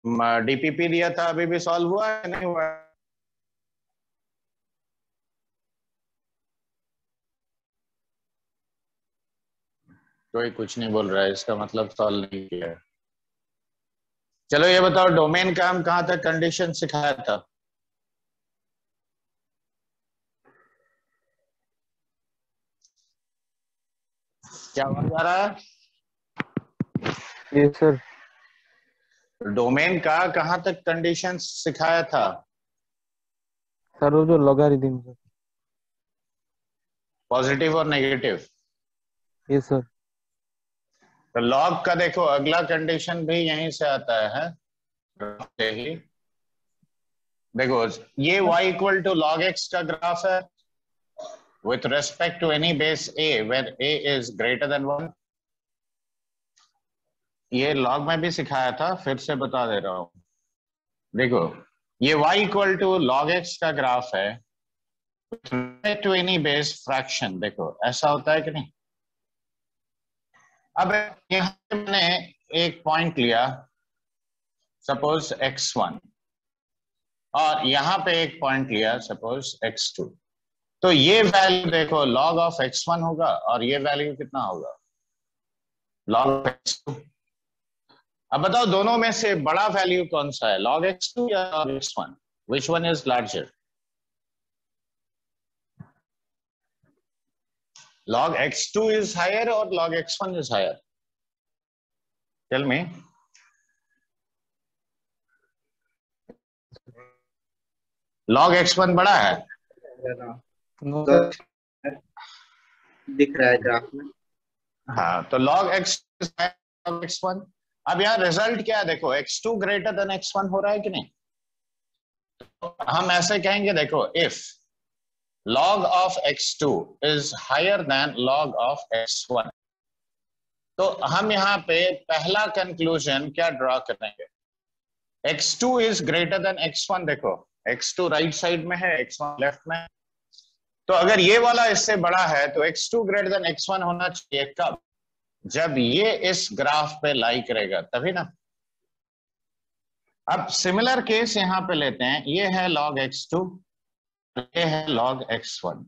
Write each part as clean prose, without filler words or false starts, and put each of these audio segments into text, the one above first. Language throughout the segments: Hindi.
डीपीपी दिया था, अभी भी सॉल्व हुआ है नहीं हुआ? कोई कुछ नहीं बोल रहा है, इसका मतलब सॉल्व नहीं किया है। चलो ये बताओ, डोमेन का हम कहां तक कंडीशन सिखाया था? क्या आवाज आ रहा है? Yes sir. डोमेन का कहां तक कंडीशन सिखाया था? सर वो जो लॉगरिथम सर। पॉजिटिव और नेगेटिव। Yes sir. तो लॉग का देखो अगला कंडीशन भी यहीं से आता है, ही देखो, ये y equal to log x का ग्राफ है with respect to any base a where a is greater than 1। ये लॉग में भी सिखाया था, फिर से बता दे रहा हूं। देखो ये y equal to log x का ग्राफ है टू एनी बेस फ्रैक्शन। देखो ऐसा होता है कि नहीं? अब यहां पे मैंने एक पॉइंट लिया, सपोज x1, और यहां पे एक पॉइंट लिया सपोज x2। तो ये वैल्यू देखो log ऑफ x1 होगा और ये वैल्यू कितना होगा? log of x2। अब बताओ दोनों में से बड़ा वैल्यू कौन सा है, log x2 या log x1? Which one is larger? log x2 is higher or log x1 is higher? Tell me. log x1 बड़ा है? No sir. दिख रहा है ग्राफ में। हाँ, तो log x1। अब यहाँ रिजल्ट क्या है? देखो x2 ग्रेटर देन x1 हो रहा है कि नहीं? तो हम ऐसे कहेंगे, देखो if log of x2 is higher than log of x1, तो हम यहाँ पे पहला कंक्लूजन क्या ड्रॉ करेंगे? x2 is greater than x1। देखो x2 राइट साइड में है, x1 लेफ्ट में। तो अगर ये वाला इससे बड़ा है तो x2 ग्रेटर देन x1 होना चाहिए। कब? जब ये इस ग्राफ पे लाई करेगा तभी ना। अब सिमिलर केस यहां पे लेते हैं, ये है log x2, ये है log x1।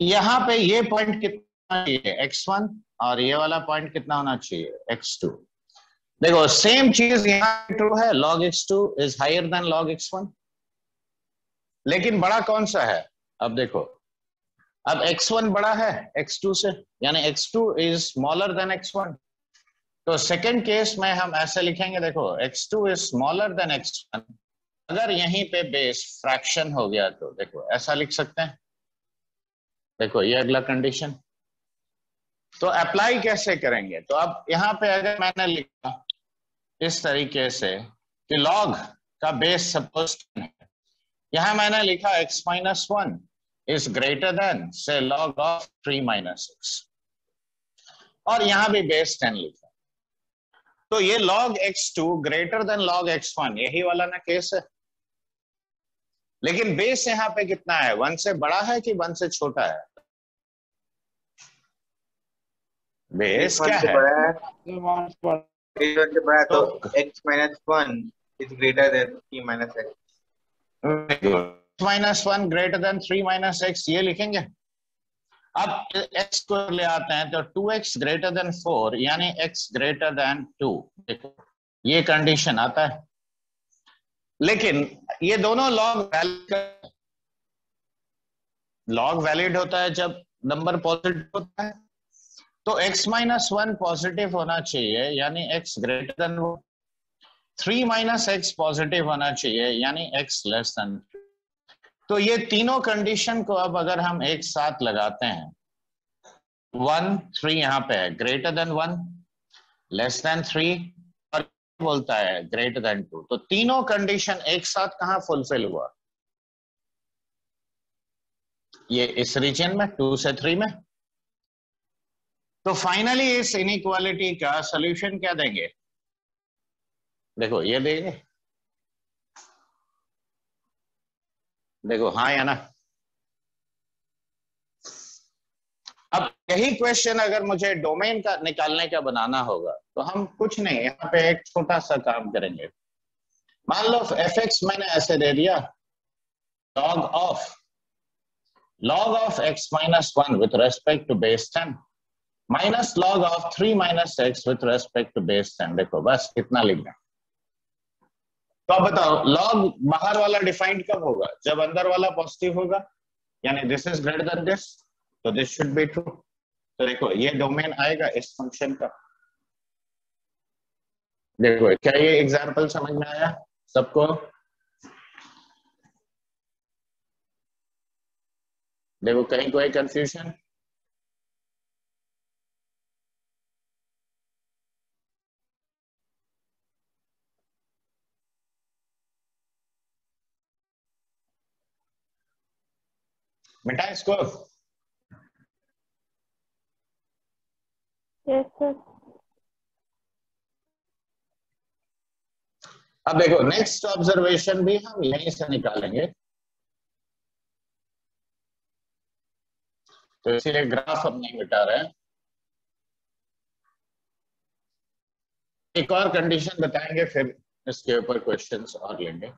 यहां पे ये पॉइंट कितना चाहिए? x1, और ये वाला पॉइंट कितना होना चाहिए? x2। देखो सेम चीज यहां ट्रू है, log x2 is higher than log x1, लेकिन बड़ा कौन सा है? अब देखो, अब x1 बड़ा है x2 से, यानी x2 is smaller than x1। तो सेकंड केस में हम ऐसे लिखेंगे, देखो x2 is smaller than x1। अगर यहीं पे बेस फ्रैक्शन हो गया तो देखो ऐसा लिख सकते हैं। देखो ये अगला कंडीशन। तो अप्लाई कैसे करेंगे? तो अब यहाँ पे अगर मैंने लिखा इस तरीके से कि लॉग का बेस सपोज है, यहां मैंने लिखा x-1 इज ग्रेटर देन से log ऑफ 3-x, और यहां भी बेस 10 लिखा। तो ये log x2 greater than log x1, यही वाला ना केस है। लेकिन बेस यहां पे कितना है? 1 से बड़ा है कि 1 से छोटा है? बेस क्या है? से बड़ा तो x-1 is greater than 3-x। x-1 greater than 3-x, ये लिखेंगे। अब x को ले आते हैं तो 2x ग्रेटर देन 4, यानी x ग्रेटर देन 2। देखो ये कंडीशन आता है, लेकिन ये दोनों लॉग वैलिड होता है जब नंबर पॉजिटिव होता है। तो x-1 पॉजिटिव होना चाहिए, यानी x greater then 3-x positive होना चाहिए, यानी x लेस देन। तो ये तीनों कंडीशन को अब अगर हम एक साथ लगाते हैं, 1, 3 यहां पे है, ग्रेटर देन 1, लेस देन 3, और बोलता है ग्रेटर देन 2। तो तीनों कंडीशन एक साथ कहां फुलफिल हुआ? ये इस रीजन में 2 से 3 में। तो फाइनली इस इनइक्वालिटी का सॉल्यूशन क्या देंगे? देखो ये देंगे, देखो हाँ या ना। अब यही क्वेश्चन अगर मुझे डोमेन का निकालने का बनाना होगा तो हम कुछ नहीं, यहाँ पे एक छोटा सा काम करेंगे। मान लो fx मैंने ऐसे दे दिया, log of x minus 1 with respect to base 10 minus log of 3 minus x with respect to base 10। देखो बस इतना लिखना। तो अब बताओ लॉग बाहर वाला डिफाइंड कब होगा? जब अंदर वाला पॉजिटिव होगा, यानी this is greater then this, तो दिस शुड बी ट्रू। तो देखो ये डोमेन आएगा इस फंक्शन का। देखो क्या ये एग्जांपल समझ में आया सबको? देखो कहीं कोई कंफ्यूजन? मिटा इसको। Yes sir. अब देखो नेक्स्ट ऑब्जर्वेशन भी हम यहीं से निकालेंगे, तो इसीलिए ग्राफ हम नहीं मिटा रहे हैं। एक और कंडीशन बताएंगे, फिर इसके ऊपर क्वेश्चंस और लेंगे।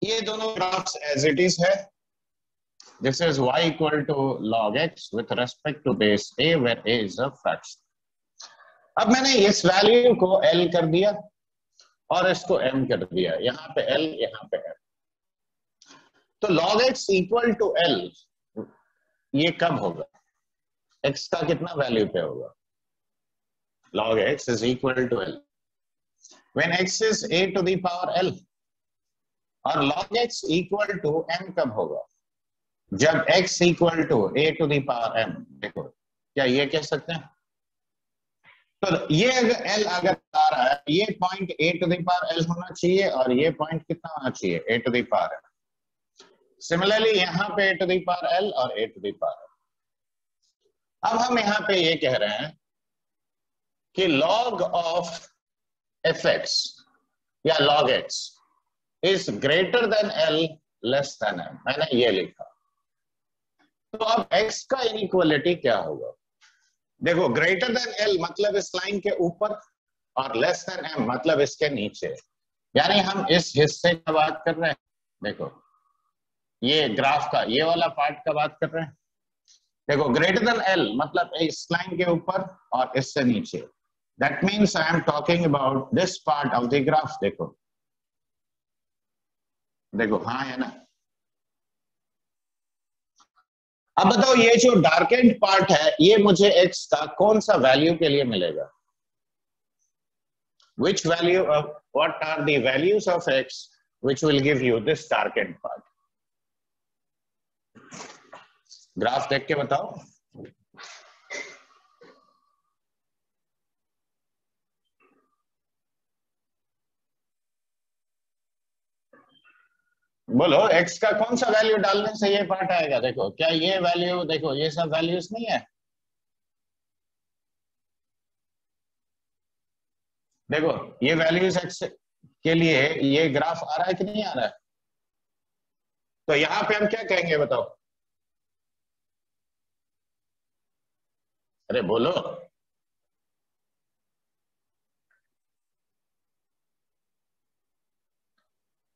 ये दोनों ग्राफ्स एज इट इज है। This is y equal to log x with respect to base a where a is a fraction. अब मैंने इस वैल्यू को L कर दिया और इसको M कर दिया, यहाँ पे L यहाँ पे M। तो log x equal to L ये कब होगा? x का कितना वैल्यू पे होगा? log x is equal to L when x is a to the power L। और log x equal to M कब होगा? जब x equal to a to the power M। देखो क्या ये कह सकते हैं? तो ये अगर L अगर आ रहा है, ये point a to the power L होना चाहिए और ये पॉइंट कितना होना चाहिए? a to the power M। Similarly यहाँ पे a to the power L और a to the power M। अब हम यहाँ पे ये कह रहे हैं कि log of fx या log x is greater than L less than M। मैंने ये लिखा। तो अब x का इनइक्वालिटी क्या होगा? देखो ग्रेटर देन L मतलब इस लाइन के ऊपर और लेस देन M मतलब इसके नीचे, यानी हम इस हिस्से का बात कर रहे हैं। देखो ये ग्राफ का ये वाला पार्ट का बात कर रहे हैं। देखो ग्रेटर देन L मतलब इस लाइन के ऊपर और इससे नीचे, that means I am talking about this part of the graph. देखो देखो हाँ है ना? अब बताओ ये जो डार्केंड पार्ट है ये मुझे x का कौन सा वैल्यू के लिए मिलेगा? Which value of what are the values of x which will give you this darkened part? Graph देख के बताओ। बोलो x का कौन सा वैल्यू डालने से ये पार्ट आएगा? देखो क्या ये वैल्यू, देखो ये सब वैल्यूज नहीं है। देखो ये वैल्यूज x के लिए ये ग्राफ आ रहा है कि नहीं आ रहा है? तो यहां पे हम क्या कहेंगे बताओ? अरे बोलो।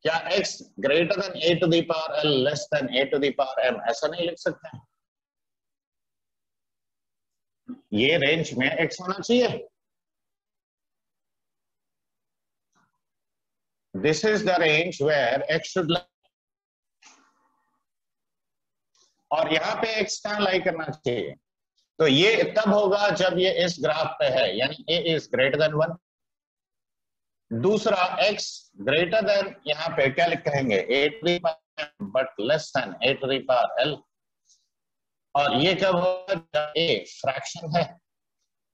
क्या x greater than a to the power L less than a to the power M ऐसा नहीं लिख सकते हैं? ये रेंज में x होना चाहिए। This is the range where x should lie। और यहाँ पे x कहाँ लाई करना चाहिए? तो ये तब होगा जब ये इस ग्राफ पे है, यानी a is greater than 1। दूसरा x ग्रेटर देन यहाँ पे क्या लिख कहेंगे? a to the power m but less than a to the power L। और ये कब होगा? जब a फ्रैक्शन है।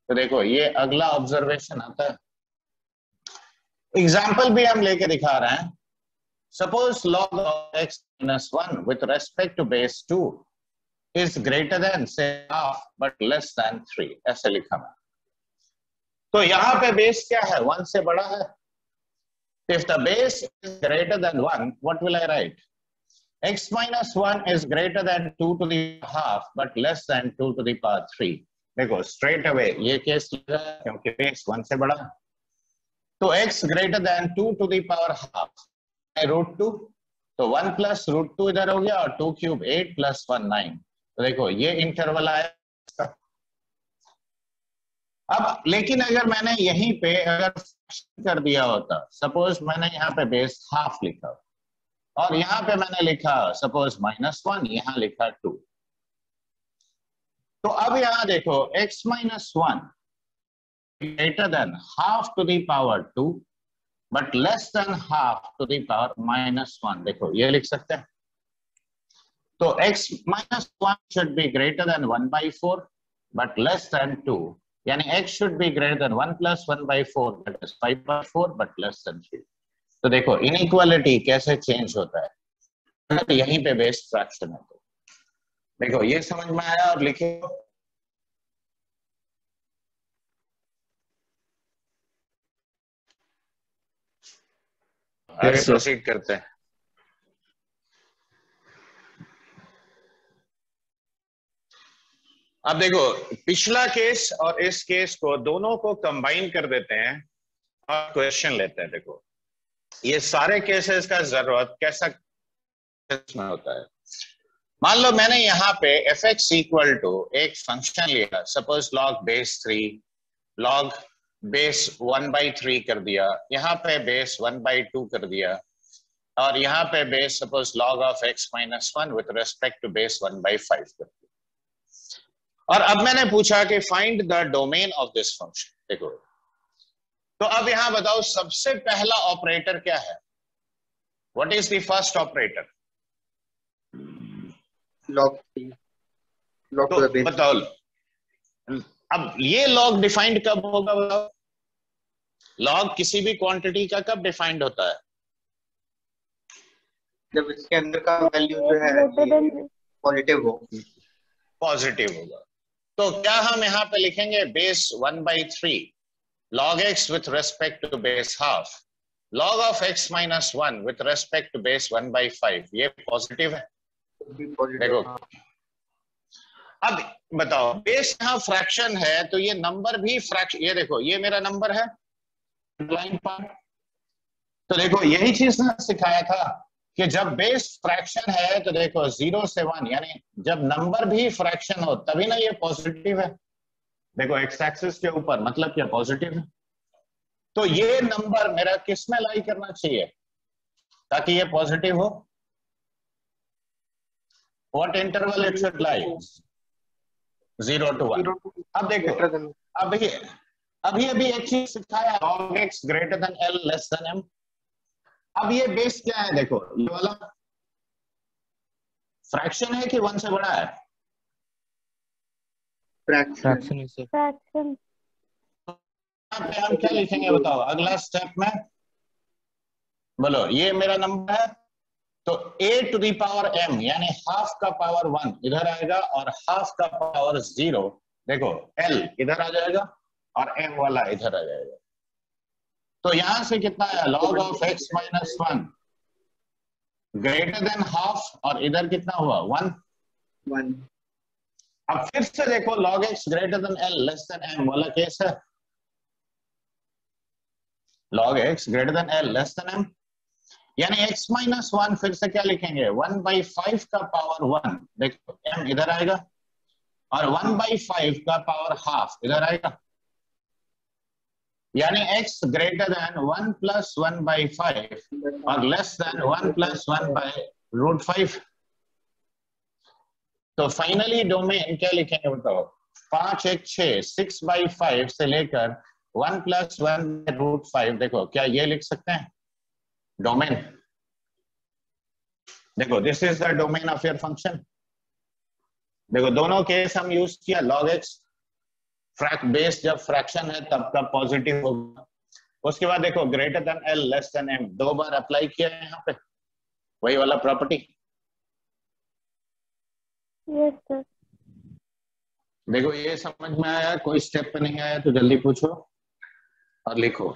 तो देखो ये अगला ऑब्जर्वेशन आता है। एग्जाम्पल भी हम लेके दिखा रहे हैं। Suppose log of x minus 1 with respect to base 2 is greater than say half but less than 3 ऐसे लिखा है। तो यहाँ पे बेस क्या है? 1 से बड़ा है। If the base is greater than 1, what will I write? x minus 1 is greater than 2 to the half but less than 2 to the power 3. देखो स्ट्रेट अवे ये केस लगा क्योंकि बेस 1 से बड़ा, तो x greater than 2 to the power half √2, तो 1 plus √2 इधर हो गया और 2 क्यूब 8 plus 1 9. तो देखो ये इंटरवल आया. अब लेकिन अगर मैंने यहीं पे अगर कर दिया होता, सपोज मैंने यहाँ पे बेस हाफ लिखा और यहाँ पे मैंने लिखा सपोज -1, यहाँ लिखा 2, तो अब यहाँ देखो x minus 1 greater than half to the power 2 but less than half to the power -1. देखो ये लिख सकते हैं. तो x minus 1 should be greater than 1 by 4 but less than 2. यानी x should be greater than 1 plus 1 by 4 that is 5 by 4 but less than 3. तो देखो इनइक्वालिटी कैसे चेंज होता है, तो यहीं पे बेस्ड फ्रैक्शन है. तो देखो ये समझ में आया और लिखे आगे प्रोसीड करते हैं. अब देखो पिछला केस और इस केस को दोनों को कंबाइन कर देते हैं और क्वेश्चन लेते हैं. देखो ये सारे केसेस का जरूरत कैसा में होता है. मान लो मैंने यहाँ पे fx इक्वल टू एक फंक्शन लिया, suppose log base 3, log base 1 by 3 कर दिया, यहाँ पे बेस 1 by 2 कर दिया और यहाँ पे base suppose log of x minus 1 with respect to base 1 by 5 कर दिया. और अब मैंने पूछा कि find the domain of this function. देखो तो अब यहां बताओ सबसे पहला ऑपरेटर क्या है, what is the first operator? log तो to the base. बताओ अब ये log डिफाइंड कब होगा बताओ? log किसी भी क्वांटिटी का कब डिफाइंड होता है? जब इसके अंदर का वैल्यू जो है पॉजिटिव हो. पॉजिटिव होगा. तो क्या हम यहाँ पे लिखेंगे base 1 by 3 log x with respect to base half log of x minus 1 with respect to base 1 by 5, ये पॉजिटिव है. देखो अब बताओ बेस यहाँ फ्रैक्शन है तो ये नंबर भी फ्रैक्शन, ये देखो ये मेरा नंबर है लाइन पार्ट. तो देखो यही चीज ना सिखाया था कि जब बेस फ्रैक्शन है तो देखो 0 से 1 यानी जब नंबर भी फ्रैक्शन हो तभी ना ये पॉजिटिव है. देखो एक्स एक्सिस के ऊपर मतलब क्या पॉजिटिव है. तो ये नंबर मेरा किस में लाई करना चाहिए ताकि ये पॉजिटिव हो? What interval it should lie? 0 to 1. अब देखो अभी एक चीज सिखाया, log x greater than l less than m. अब ये बेस क्या है? देखो ये वाला फ्रैक्शन है कि 1 से बड़ा है? फ्रैक्शन है सर. फ्रैक्शन. यहाँ पे हम क्या लिखेंगे बताओ अगला स्टेप में? बोलो ये मेरा नंबर है तो a to the power m यानी हाफ का पावर 1 इधर आएगा और हाफ का पावर 0 देखो l इधर आ जाएगा और m वाला इधर आ जाएगा. तो यहां से कितना है? log of x minus 1 greater than half और इधर कितना हुआ 1. अब फिर से देखो log x greater then l less then m वाला केस है. log x greater then l less then m यानी x minus 1 फिर से क्या लिखेंगे 1 by 5 का पावर 1, देखो m इधर आएगा और 1 by 5 का पावर हाफ इधर आएगा. यानी x greater than 1 plus 1 by 5 और लेस देन 1 plus 1 by √5. तो फाइनली डोमेन क्या लिखेंगे बताओ? 5 1 6 6 by 5 से लेकर 1 plus 1 by √5. देखो क्या ये लिख सकते हैं डोमेन? देखो this is the domain of your function. देखो दोनों केस हम यूज किया. log x बेस जब फ्रैक्शन है तब का पॉजिटिव होगा. उसके बाद देखो greater then l less then m 2 बार अप्लाई किया है यहाँ पे वही वाला प्रॉपर्टी. Yes sir. देखो ये समझ में आया? कोई स्टेप पे नहीं आया तो जल्दी पूछो और लिखो.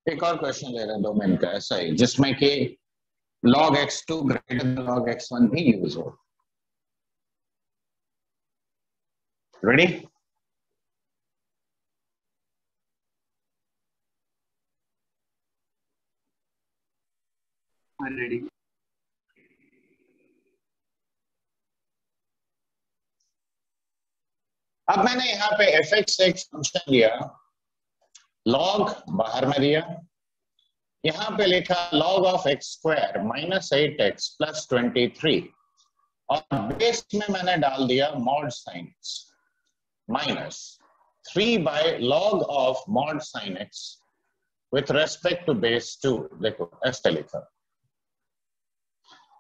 एक और क्वेश्चन ले रहे हैं डोमेन का ऐसा ही, जिसमें कि log x2 greater than log x1 भी यूज हो। रेडी? रेडी। अब मैंने यहाँ पे fx एक फंक्शन लिया, log बाहर में दिया, यहाँ पे लिखा log of x square minus 8x plus 23, और बेस में मैंने डाल दिया mod sine x minus 3 by log of mod sine x with respect to base 2। देखो ऐसे लिखा,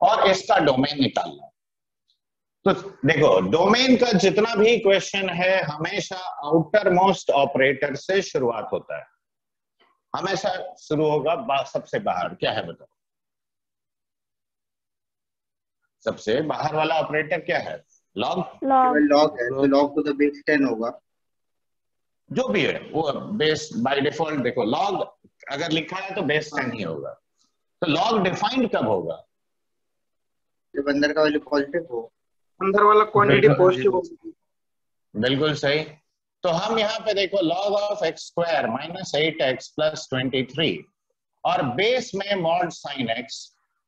और इसका डोमेन निकालना। तो देखो डोमेन का जितना भी क्वेश्चन है हमेशा आउटर मोस्ट ऑपरेटर से शुरुआत होता है, हमेशा शुरू होगा सबसे बाहर। क्या है बताओ? सबसे बाहर वाला ऑपरेटर क्या है? लॉग। लॉग है तो लॉग टू द बेस 10 होगा, जो भी है वो बेस बाय डिफॉल्ट। देखो लॉग अगर लिखा है तो बेस 10 ही होगा। तो लॉग डिफाइंड कब होगा? जब अंदर का वैल्यू पॉजिटिव हो, अंदर वाला क्वांटिटी पॉजिटिव होगी। बिल्कुल सही। तो हम यहाँ पे देखो log of x square minus 8x plus 23 और बेस में मॉड साइन x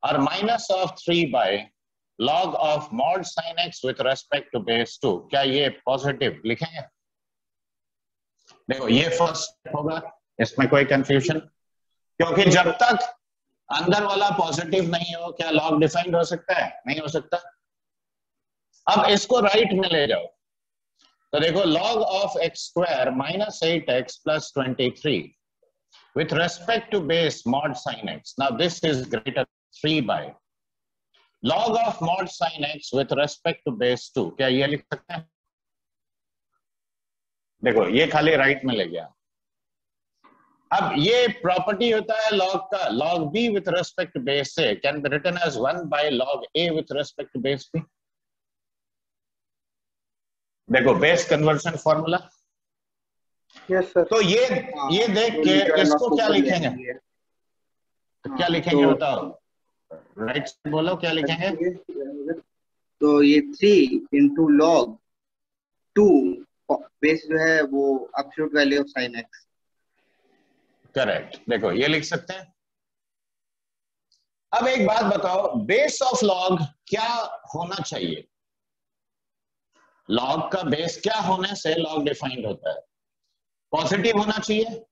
और minus of 3 by log of mod sine x with respect to base 2। क्या ये पॉजिटिव लिखेंगे? देखो ये फर्स्ट स्टेप होगा, इसमें कोई कंफ्यूजन? क्योंकि जब तक अंदर वाला पॉजिटिव नहीं हो क्या log डिफाइंड हो सकता है? नहीं हो सकता। अब इसको राइट में ले जाओ, तो देखो log of x square minus 8x plus 23 with respect to base mod sin x. Now this is greater than 3 by log of mod sin x with respect to base 2. क्या ये लिख सकते हैं? देखो ये खाली राइट में ले गया। अब ये प्रॉपर्टी होता है log का, log b with respect to base a can be written as 1 by log a with respect to base b. देखो base conversion formula. Yes sir. तो ये देख के इसको क्या लिखेंगे? तो क्या लिखेंगे बताओ? राइट से बोलो क्या लिखेंगे? तो ये 3 इंटू लॉग 2 बेस जो है वो absolute value of sine x. Correct. देखो ये लिख सकते हैं। अब एक बात बताओ, बेस ऑफ लॉग क्या होना चाहिए? लॉग का बेस क्या होने से लॉग डिफाइंड होता है? पॉजिटिव होना चाहिए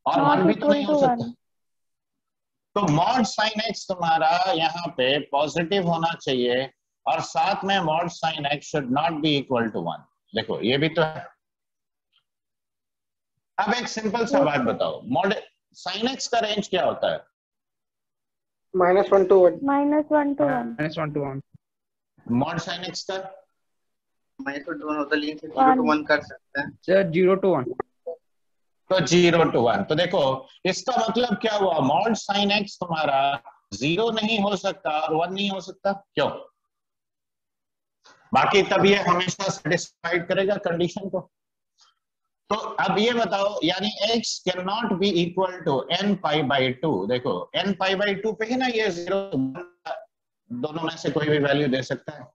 और 1 भी तो नहीं हो सकता। तो मॉड साइन एक्स तुम्हारा यहाँ पे पॉजिटिव होना चाहिए और साथ में mod sine x should not be equal to 1। देखो ये भी तो है। अब एक सिंपल सा बात बताओ, मॉड साइन एक्स का रेंज क्या होता है? -1 to 1। -1 to 1। Mod sine x का -1 to 1 होता है, लेकिन 0 to 1 कर सकते हैं सर 0 to 1। तो 0 to 1। तो देखो इसका मतलब क्या हुआ? मॉड साइन एक्स तुम्हारा 0 नहीं हो सकता और 1 नहीं हो सकता। क्यों? बाकी तब ये हमेशा सेटिस्फाइड करेगा कंडीशन को। तो अब ये बताओ, यानी x can not be equal to n pi by 2। देखो n पाई बाई 2 पे ही ना ये 0 दोनों में से कोई भी वैल्यू दे सकता है।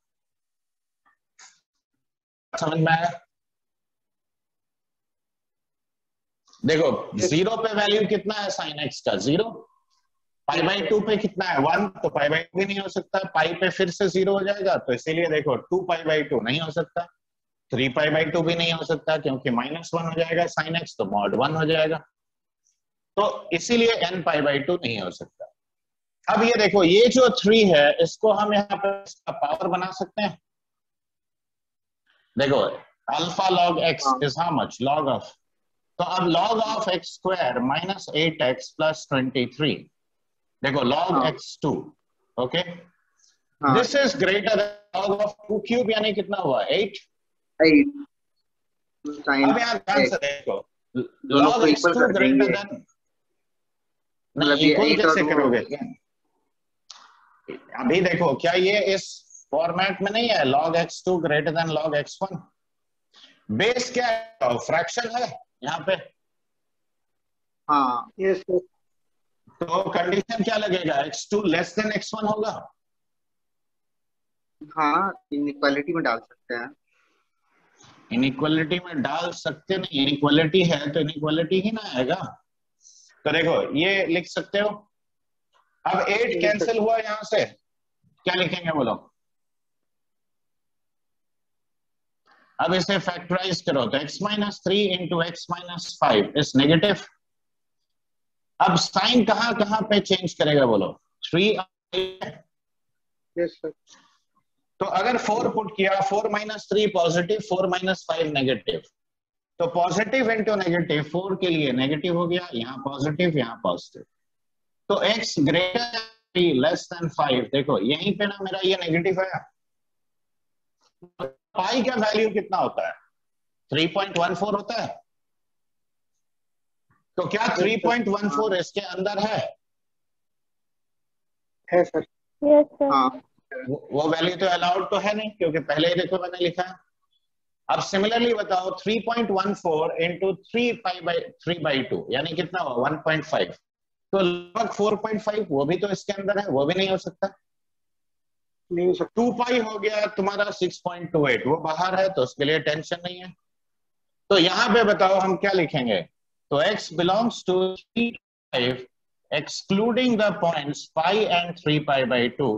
समझ में आया? देखो 0 पे वैल्यू कितना है साइन x का? 0। पाई बाई 2 पे कितना है? 1। तो पाई बाई 2 भी नहीं हो सकता। पाई पे फिर से 0 हो जाएगा, तो इसीलिए देखो 2 पाई बाई 2 नहीं हो सकता। 3 पाई बाई 2 भी नहीं हो सकता क्योंकि -1 हो जाएगा साइन x, तो मॉड 1 हो जाएगा। तो इसीलिए n पाई बाई 2 नहीं हो सकता। अब ये देखो ये जो 3 है इसको हम यहाँ पे इसका पावर बना सकते हैं। देखो alpha log x is how much? Log of. तो अब log of x square minus 8x plus 23। देखो log x2। Okay, this is greater then log of 2 cube, यानी कितना हुआ? 8। अब यहाँ ध्यान से देखो, log x2 ग्रेटर देन, नहीं इक्वल कैसे करोगे? अभी देखो क्या ये इस फॉर्मेट में नहीं है? log x2 greater than log x1। Base क्या है? फ्रैक्शन है यहाँ पे। हाँ यस सर। तो कंडीशन क्या लगेगा, x2 लेस देन x1 होगा। हाँ, इनइक्वालिटी में डाल सकते हैं। इनइक्वालिटी में डाल सकते नहीं, इनइक्वालिटी है तो इनइक्वालिटी ही ना आएगा। तो देखो ये लिख सकते हो। अब 8 जी सर। कैंसिल हुआ यहां से, क्या लिखेंगे बोलो। अब इसे फैक्टराइज करो तो x minus 3 into x minus 5 is negative. अब साइन कहां कहां पे चेंज करेगा बोलो, 3। Yes sir. तो अगर 4 पुट किया, 4 माइनस 3 पॉजिटिव, 4 माइनस 5 नेगेटिव, तो पॉजिटिव इंटू नेगेटिव 4 के लिए नेगेटिव हो गया, यहाँ पॉजिटिव यहाँ पॉजिटिव। तो x ग्रेटर लेस देन 5, देखो यहीं पे ना मेरा ये नेगेटिव है। पाई का वैल्यू कितना होता है, 3.14 होता है। तो क्या यस सर। 3.14 इसके अंदर है सर। Yes sir. हाँ वो वैल्यू तो अलाउड तो है नहीं, क्योंकि पहले ही देखो मैंने लिखा है। अब सिमिलरली बताओ 3.14 इंटू 3 पाई बाई 2 यानी कितना हुआ 1.5। तो लगभग 4.5 वो भी तो इसके अंदर है, वो भी नहीं हो सकता। नहीं हो सकता। 2 पाई हो गया तुम्हारा 6.28, वो बाहर है तो उसके लिए टेंशन नहीं है। तो यहां पे बताओ हम क्या लिखेंगे। तो x belongs to 3.5 excluding the points pi and 3 pi by 2।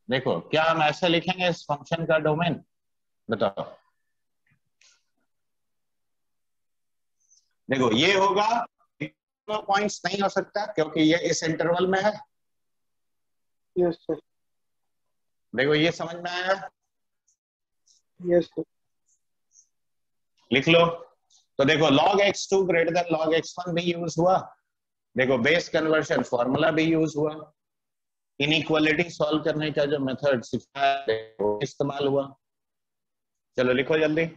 देखो क्या हम ऐसे लिखेंगे इस फंक्शन का डोमेन, बताओ। देखो ये होगा, पॉइंट्स नहीं हो सकता क्योंकि ये इस इंटरवल में है। Yes sir. देखो ये समझ में आया, यस सर। लिख लो। तो देखो log x2 greater than log x1 भी यूज हुआ। देखो बेस कन्वर्शन फॉर्मूला भी यूज हुआ। इनइक्वालिटी सॉल्व करने का जो मेथड सिखाया वो इस्तेमाल हुआ। चलो लिखो जल्दी।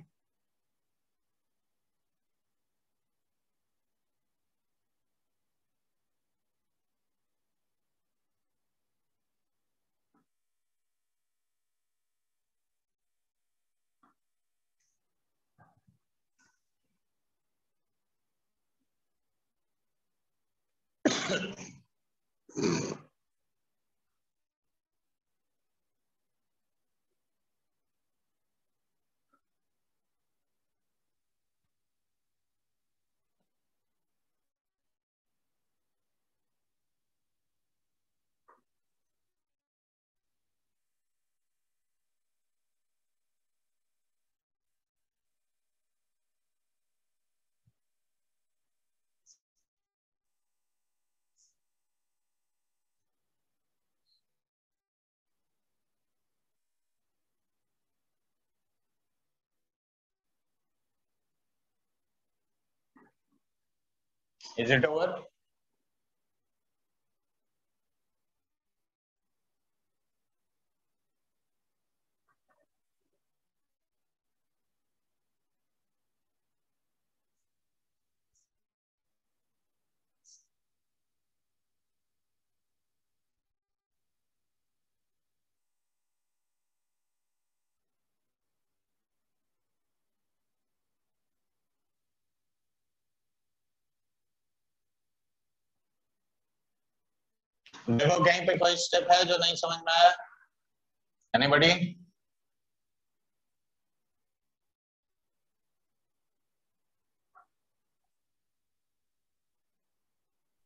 Is it over? देखो कहीं पे कोई स्टेप है जो नहीं समझ में आया, एनीबॉडी?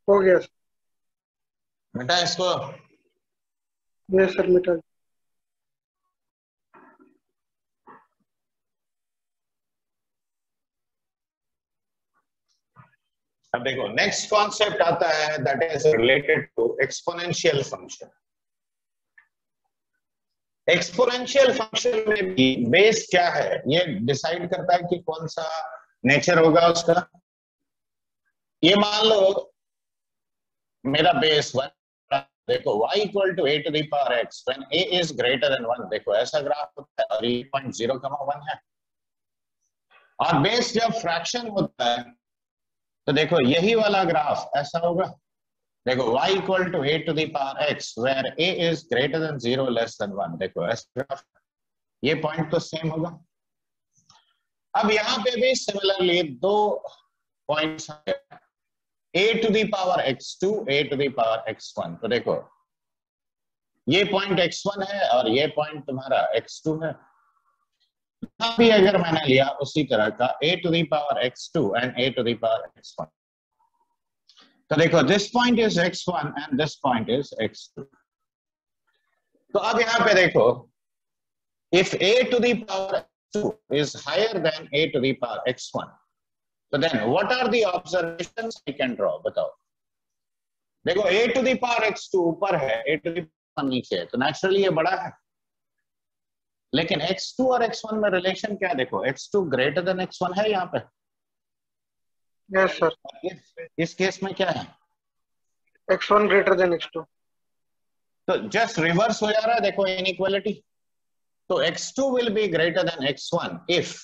हो गया सर। बेटा इसको यस सर मिटा। अब देखो नेक्स्ट कॉन्सेप्ट आता है that is related to exponential function. Exponential function में भी बेस क्या है ये डिसाइड करता है कि कौन सा नेचर होगा उसका। ये मान लो मेरा बेस 1, देखो y equal to a to the power x when a is greater than 1। देखो ऐसा ग्राफ होता है और ये 0.0, 1 है। और बेस जब फ्रैक्शन होता है तो देखो यही वाला ग्राफ ऐसा होगा। देखो y equal to a to the power x where a is greater than 0 less than 1। देखो ऐसा ग्राफ, ये पॉइंट तो सेम होगा। अब यहाँ पे भी सिमिलरली दो पॉइंट्स हैं। a to the power x2 a to the power x1। तो देखो ये पॉइंट x1 है और ये पॉइंट तुम्हारा x2 है। अभी अगर मैंने लिया उसी तरह का a to the power x2 and a to the power x1, तो देखो this point is x1 and this point is x2। तो अब यहां पे देखो if a to the power x2 is higher than a to the power x1, so then what are the observations I can draw? बताओ। देखो a to the power x2 ऊपर है, a to the power नीचे है, तो नेचुरली ये बड़ा है। लेकिन x2 और x1 में रिलेशन क्या है? देखो x2 ग्रेटर देन x1 है यहाँ पे। Yes sir. इस केस में क्या है? x1 greater than x2। तो जस्ट रिवर्स हो जा रहा है, देखो इनइक्वालिटी। तो x2 will be greater than x1 if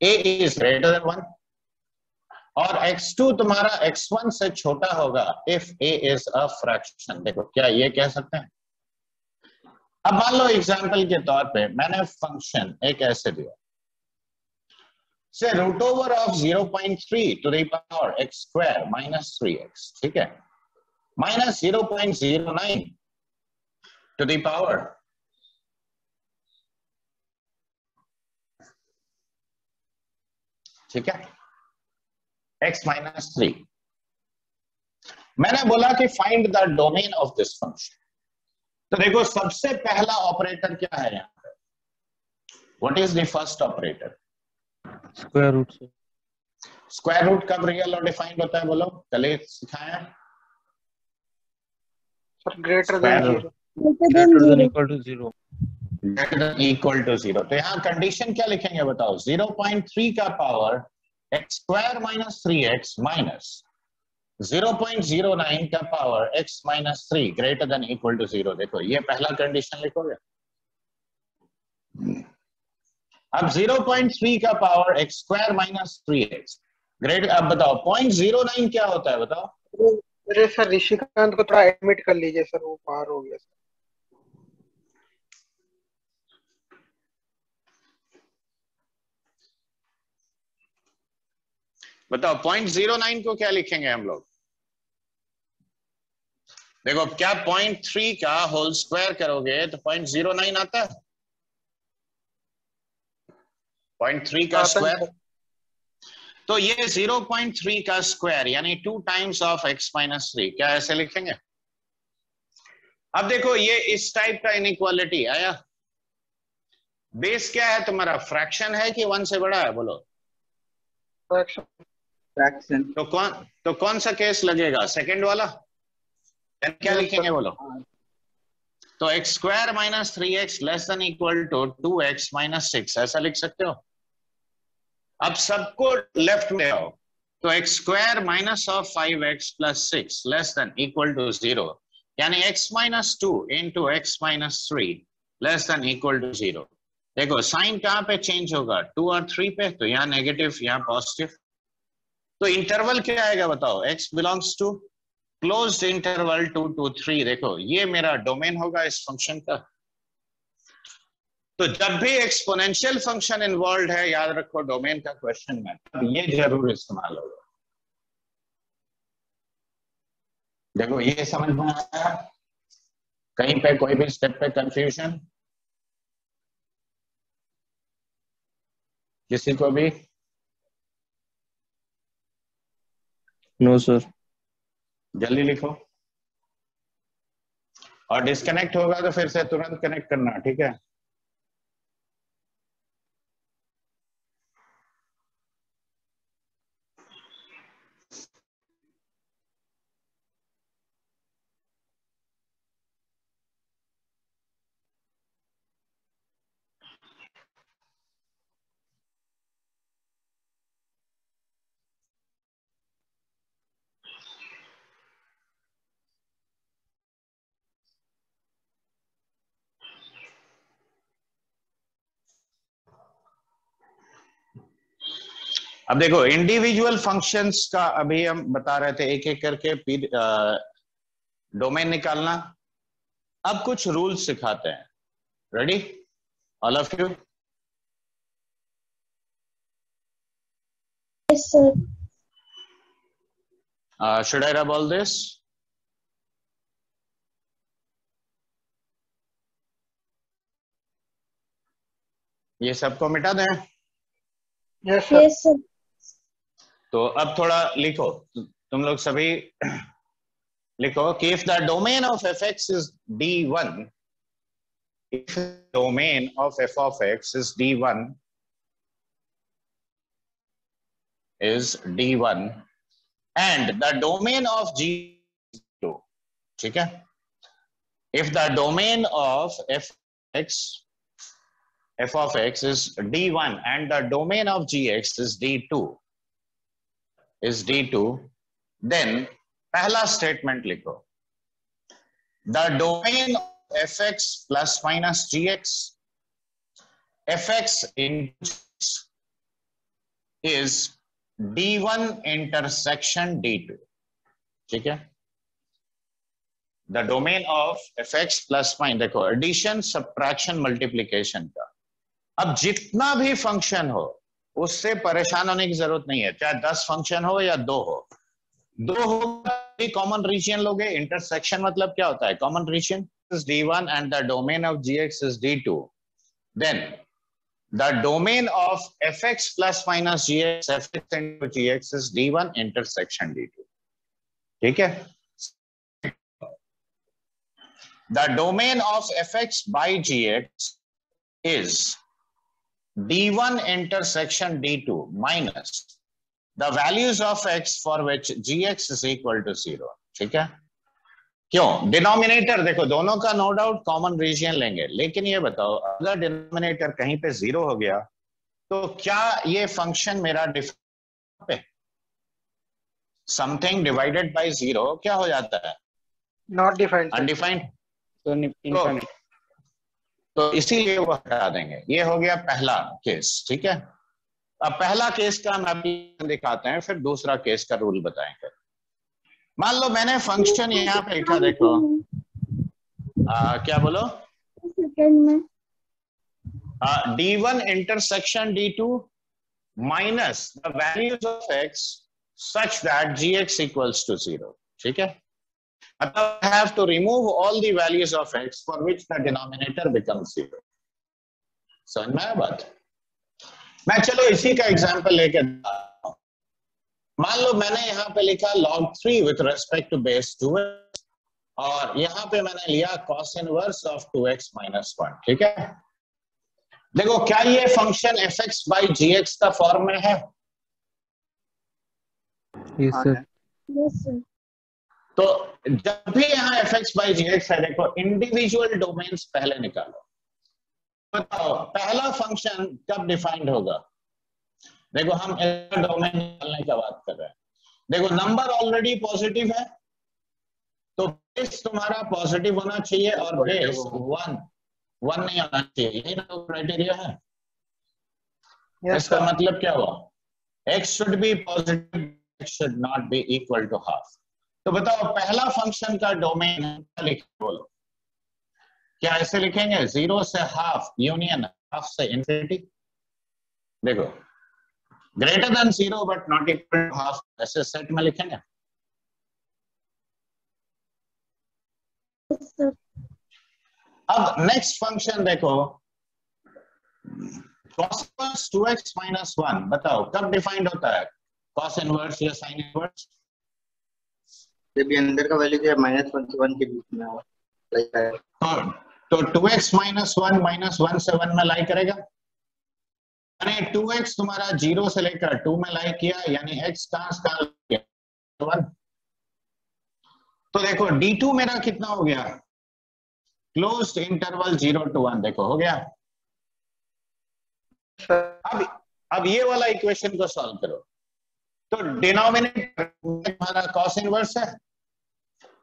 a is greater than 1, और x2 तुम्हारा x1 से छोटा होगा if a is a fraction. देखो क्या ये कह सकते हैं? अब मान लो एग्जांपल के तौर पे मैंने फंक्शन एक ऐसे दिया, से root over of 0.3 to the power x square minus 3x, ठीक है, माइनस 0.09 टू द पावर ठीक है x माइनस 3। मैंने बोला कि find the domain of this function. तो देखो सबसे पहला ऑपरेटर क्या है यहाँ पे? What is the first operator? Square root से। स्क्वायर रूट कब रियल और डिफाइंड होता है बोलो? कल ही सिखाया sir greater Square than root. 0। Greater than equal to 0। Greater than equal to 0। तो यहाँ कंडीशन क्या लिखेंगे बताओ? 0.3 का power x square minus 3x minus 0.09 का power x minus 3 greater than equal to 0। देखो ये पहला कंडीशन लिखोगे। अब 0.3 का power x square minus 3x greater, अब बताओ 0.09 क्या होता है बताओ? अरे सर ऋषिकांत को थोड़ा एडमिट कर लीजिए सर, वो बाहर हो गया सर। बताओ 0.09 को क्या लिखेंगे हम लोग? देखो क्या 0.3 का होल स्क्वायर करोगे तो 0.09 आता है? 0.3 का स्क्वायर, तो ये 0.3 का स्क्वायर यानी 2 टाइम्स ऑफ x माइनस 3, क्या ऐसे लिखेंगे? अब देखो ये इस टाइप का इनइक्वालिटी आया। बेस क्या है तुम्हारा? फ्रैक्शन है कि 1 से बड़ा है बोलो? फ्रैक्शन। तो कौन सा केस लगेगा? सेकंड वाला। क्या लिखेंगे बोलो? तो x square minus 3x less than equal to 2x minus 6, ऐसा लिख सकते हो। अब सबको लेफ्ट में आओ, तो x square minus of 5x plus 6 less than equal to 0, यानी x minus 2 into x minus 3 less than equal to 0। देखो साइन कहां पे चेंज होगा? 2 और 3 पे, तो यहाँ नेगेटिव यहाँ पॉजिटिव। तो इंटरवल क्या आएगा बताओ? x belongs to closed interval 2 to 3। देखो ये मेरा डोमेन होगा इस फंक्शन का। तो जब भी एक्सपोनेंशियल फंक्शन इन्वॉल्व है, याद रखो डोमेन का क्वेश्चन में, तब ये जरूर इस्तेमाल होगा। देखो ये समझ में आया? कहीं पे कोई भी स्टेप पे कंफ्यूजन किसी को भी? No sir. जल्दी लिखो, और डिस्कनेक्ट होगा तो फिर से तुरंत कनेक्ट करना, ठीक है? अब देखो इंडिविजुअल फंक्शंस का अभी हम बता रहे थे, एक एक करके डोमेन निकालना। अब कुछ रूल्स सिखाते हैं। Ready all of you? Yes, sir. Should I rub all this? ये सबको मिटा दें? Yes sir. Yes sir. तो अब थोड़ा लिखो, तुम लोग सभी लिखो कि if the domain of fx is d1, if the domain of f of x is d1 and the domain of g is 2, ठीक है? If the domain of f of x is d1 and the domain of gx is d2, then पहला स्टेटमेंट लिखो, the domain of fx plus minus gx, fx in is d1 intersection d2, ठीक है? The domain of fx plus minus, देखो एडिशन सब्ट्रैक्शन मल्टीप्लिकेशन का, अब जितना भी फंक्शन हो उससे परेशान होने की जरूरत नहीं है, चाहे 10 फंक्शन हो या 2 हो, 2 होगा कॉमन रीजन लोगे। इंटरसेक्शन मतलब क्या होता है? Common region is d1 and the domain of gx is d2, then the domain of fx plus minus gx, fx into gx is d1 intersection d2, ठीक है? The domain of fx by gx is d1 intersection d2 minus the values of x for which gx is equal to 0, ठीक है? क्यों? डिनोमिनेटर देखो दोनों का नो डाउट कॉमन रीजन लेंगे, लेकिन ये बताओ अगर डिनोमिनेटर कहीं पे 0 हो गया तो क्या ये फंक्शन मेरा डिफाइंड पे समथिंग डिवाइडेड बाय 0 क्या हो जाता है? Not defined. अनडिफाइंड। तो इसीलिए वो हटा देंगे। ये हो गया पहला केस, ठीक है? अब पहला केस का हम अभी दिखाते हैं, फिर दूसरा केस का रूल बताएंगे। मान लो मैंने फंक्शन यहाँ पे लिखा, देखो क्या बोलो? सेकंड में d1 intersection d2 minus the values of x such that gx equals to 0, ठीक है? मतलब I have to remove all the values of x for which the denominator becomes 0. समझ में आया बात? मैं चलो इसी का एग्जांपल लेके मान लो मैंने यहाँ पे लिखा log 3 with respect to base 2x और यहाँ पे मैंने लिया cos inverse of 2x minus 1, ठीक है? देखो क्या ये फंक्शन fx by gx का फॉर्म में है? Yes sir. Yes sir. तो जब भी यहाँ fx by gx है, देखो इंडिविजुअल डोमेन्स पहले निकालो। बताओ पहला फंक्शन कब डिफाइंड होगा? देखो हम डोमेन निकालने की बात कर रहे हैं। देखो नंबर ऑलरेडी पॉजिटिव है तो बेस तुम्हारा पॉजिटिव होना चाहिए और बेस 1 नहीं होना चाहिए, यही ना क्राइटेरिया है। इसका मतलब क्या हुआ? x should be positive, x should not be equal to half। तो बताओ पहला फंक्शन का डोमेन क्या लिखें? बोलो क्या ऐसे लिखेंगे 0 से हाफ यूनियन हाफ से इंफिनिटी? देखो greater than 0 but not equal to half, ऐसे सेट में लिखेंगे। Yes sir. अब नेक्स्ट फंक्शन देखो cos इनवर्स 2x minus 1, बताओ कब डिफाइंड होता है? cos इनवर्स या sin इनवर्स? जब भी अंदर का वैल्यू जो है -1 से 1 के बीच में हो, तो 2x minus 1 से 1 में लाई करेगा, यानी 2x तुम्हारा 0 से लेकर 2 में लाई किया, यानी x कहां गया 1। तो देखो d2 मेरा कितना हो गया? क्लोज्ड इंटरवल 0 to 1, देखो हो गया। अब ये वाला इक्वेशन को सॉल्व करो तो डिनोमिनेटर हमारा cos इनवर्स है,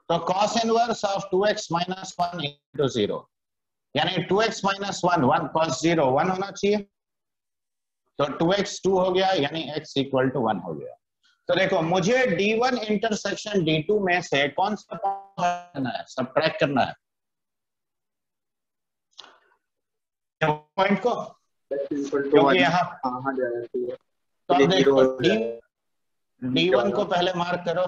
तो cos inverse of 2x minus 1 into 0, यानी 2x minus 1 cos 0 1 होना चाहिए, तो 2x 2 हो गया, यानी x इक्वल टू 1 हो गया। तो देखो मुझे d1 इंटरसेक्शन d2 में से कौन सा करना है? सबट्रैक्ट करना है पॉइंट को, क्योंकि यहाँ तो अब देखो d1 को पहले मार्क करो,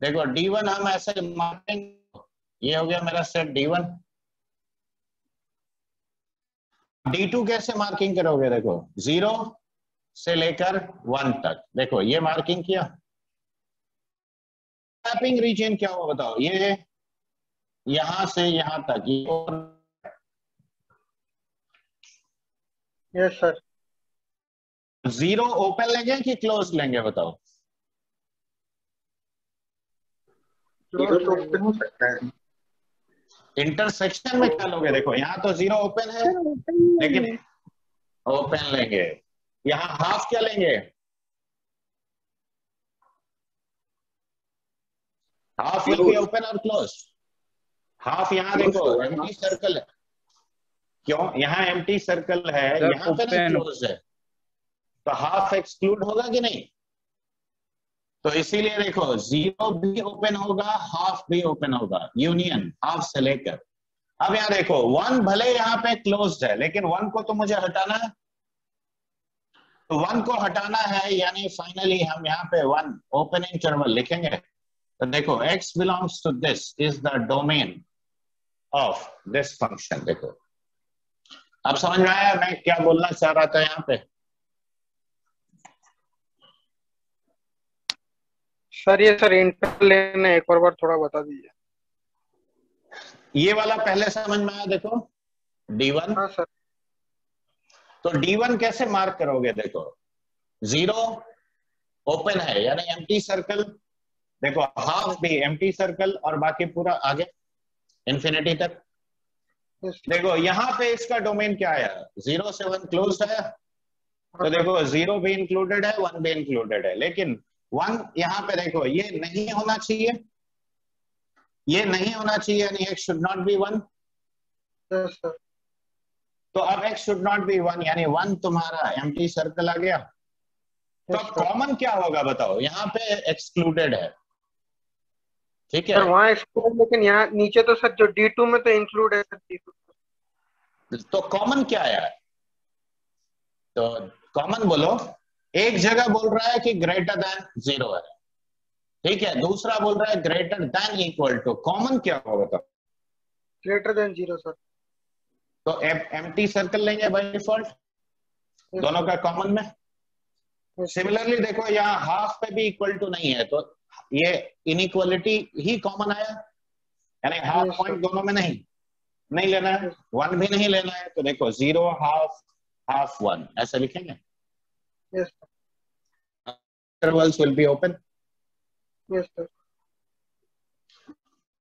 देखो D1 हम ऐसे मार्किंग, ये हो गया मेरा सेट D1। D2 कैसे मार्किंग करोगे? देखो 0 से लेकर 1 तक, देखो ये मार्किंग किया। मैपिंग रीजन क्या हुआ बताओ? ये यहां से यहां तक, यस सर। 0 ओपन लेंगे कि क्लोज लेंगे बताओ? जीरो तो ओपन हो सकता है। इंटरसेक्शन में क्या लोगे? देखो यहाँ तो 0 ओपन है, सर ओपन लेकिन लेंगे। ओपन लेंगे। यहाँ हाफ क्या लेंगे? हाफ विल बी ओपन और क्लोज। हाफ यहाँ देखो एम्प्टी सर्कल है, क्यों? यहाँ एम्प्टी सर्कल है, सर यहाँ पे नहीं ओपन। क्लोज है, तो हाफ एक्सक्लूड होगा कि नहीं? तो इसीलिए देखो 0 भी ओपन होगा, हाफ भी ओपन होगा, यूनियन हाफ से लेकर। अब यहाँ देखो 1 भले यहाँ पे क्लोज्ड है, लेकिन 1 को तो मुझे हटाना है, तो 1 को हटाना है, यानी फाइनली हम यहाँ पे 1 ओपन इंटरवल लिखेंगे। तो देखो x belongs to this is the domain of this function. देखो अब समझ में आया मैं क्या बोलना चाह रहा था यहाँ पे? सर ये सर इंटर लेना एक और बार थोड़ा बता दीजिए। ये वाला पहले समझ में आया? देखो D1, हाँ सर। तो D1 कैसे मार्क करोगे? देखो 0 ओपन है यानी एम्प्टी सर्कल, देखो हाफ भी एम्प्टी सर्कल और बाकी पूरा आगे इंफिनिटी तक। देखो यहाँ पे इसका डोमेन क्या आया? 0 से 1 क्लोज है, तो देखो 0 भी इंक्लूडेड है, 1 भी इंक्लूडेड है, लेकिन 1 यहाँ पे देखो ये नहीं होना चाहिए, ये नहीं होना चाहिए, यानी x should not B 1। Yes sir. तो अब x शुड नॉट बी 1 यानी 1 तुम्हारा एम्प्टी सर्कल आ गया। तो अब कॉमन क्या होगा बताओ? यहाँ पे एक्सक्लूडेड है, ठीक है? सर वहाँ एक्सक्लूड, लेकिन यहाँ नीचे तो सर जो D2 में तो इंक्लूड है सर D2। तो कॉमन क्या आया? तो कॉमन बोलो, एक जगह बोल रहा है कि ग्रेटर देन 0 है, ठीक है, दूसरा बोल रहा है greater than equal to, common क्या होगा बताओ? Greater than 0 sir. तो एम्प्टी सर्कल लेंगे बाय डिफॉल्ट दोनों का कॉमन में। सिमिलरली देखो यहाँ हाफ पे भी इक्वल टू नहीं है, तो ये इनइक्वालिटी ही कॉमन आया, यानी हाफ पॉइंट दोनों में नहीं लेना है, 1 भी नहीं लेना है, तो देखो 0 हाफ हाफ 1 ऐसे लिखेंगे। Yes intervals will be open. Sir.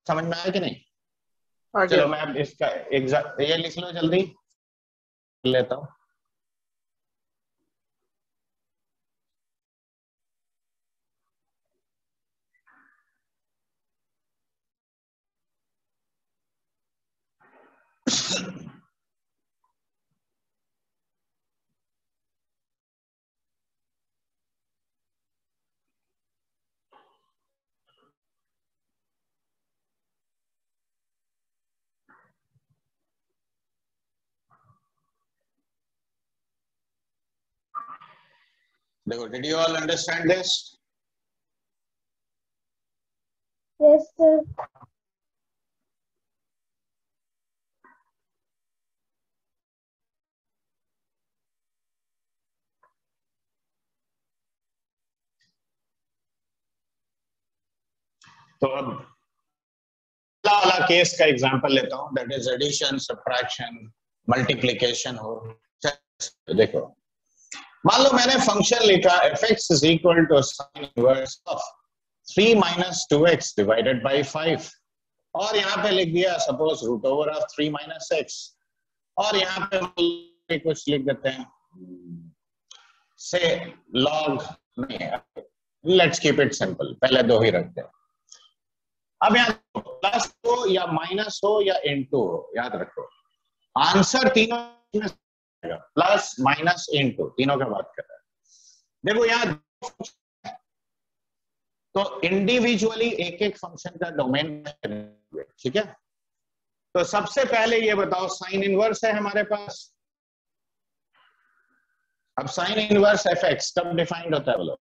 समझ में आया कि नहीं? आगे चलो मैं अब इसका ये लिख लो जल्दी, लेता हूं। देखो, did you all understand this? Yes, sir. तो अब वाला केस का एग्जांपल लेता हूं, that is addition, subtraction, multiplication हो। देखो मान लो मैंने फंक्शन लिखा f(x) is equal to sin inverse of 3 minus 2x divided by 5, और यहाँ पे लिख दिया suppose root over of 3 minus x, और यहाँ पे कुछ लिख देते हैं से log, नहीं लेट्स कीप इट सिंपल, पहले दो ही रखते हैं। अब यहाँ प्लस हो या माइनस हो या इनटू हो, याद रखो आंसर तीनों में प्लस माइनस इनटू तीनों का बात कर रहा है। देखो यहाँ तो इंडिविजुअली एक एक फंक्शन का डोमेन, ठीक है। तो सबसे पहले ये बताओ साइन इनवर्स है हमारे पास। अब साइन इनवर्स एफ एक्स कब डिफाइंड होता है बोलो?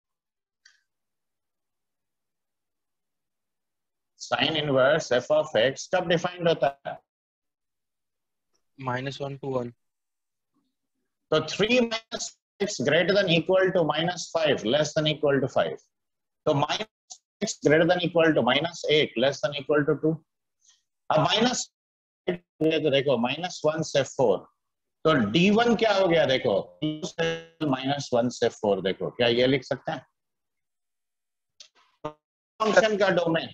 Sine inverse F of x कब डिफाइंड होता है? -1 to 1. तो 3 minus x greater than equal to -5 less than equal to 5. तो minus x greater than equal to -8 less than equal to 2. अब माइनस तो देखो -1 से 4, तो d1 क्या हो गया? देखो -1 से 4, देखो क्या ये लिख सकते हैं फंक्शन का डोमेन।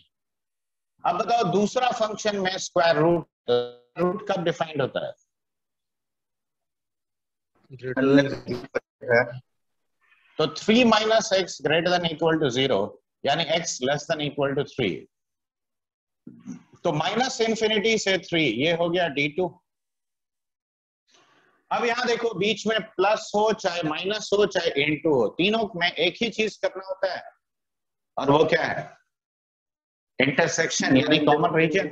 अब बताओ दूसरा फंक्शन में स्क्वायर रूट कब डिफाइंड होता है? तो 3 minus x greater than equal to 0 यानी x less than equal to 3, तो -∞ से 3 ये हो गया d2। अब यहां देखो बीच में प्लस हो चाहे माइनस हो चाहे इनटू हो, तीनों में एक ही चीज करना होता है, और वो क्या है? इंटरसेक्शन यानी कॉमन रीजन।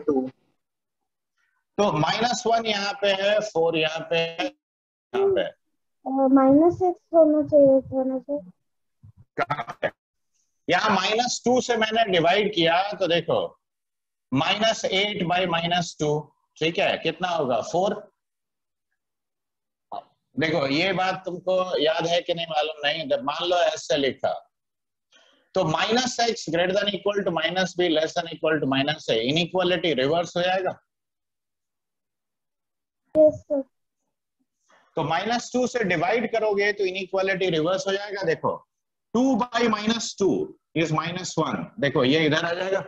तो -1 यहाँ पे है, 4 यहाँ पे है, यहाँ पे -6 होना चाहिए कहाँ पे? यहाँ -2 से मैंने डिवाइड किया, तो देखो -8 by -2, ठीक है, कितना होगा? 4। देखो ये बात तुमको याद है कि नहीं मालूम नहीं, जब मान लो ऐसे लिखा तो -x greater than equal to -b less than equal to -a, inequality reverse हो जाएगा। Yes sir. तो -2 से डिवाइड करोगे तो इनइक्वालिटी रिवर्स हो जाएगा। देखो 2 by -2 is -1, देखो ये इधर आ जाएगा,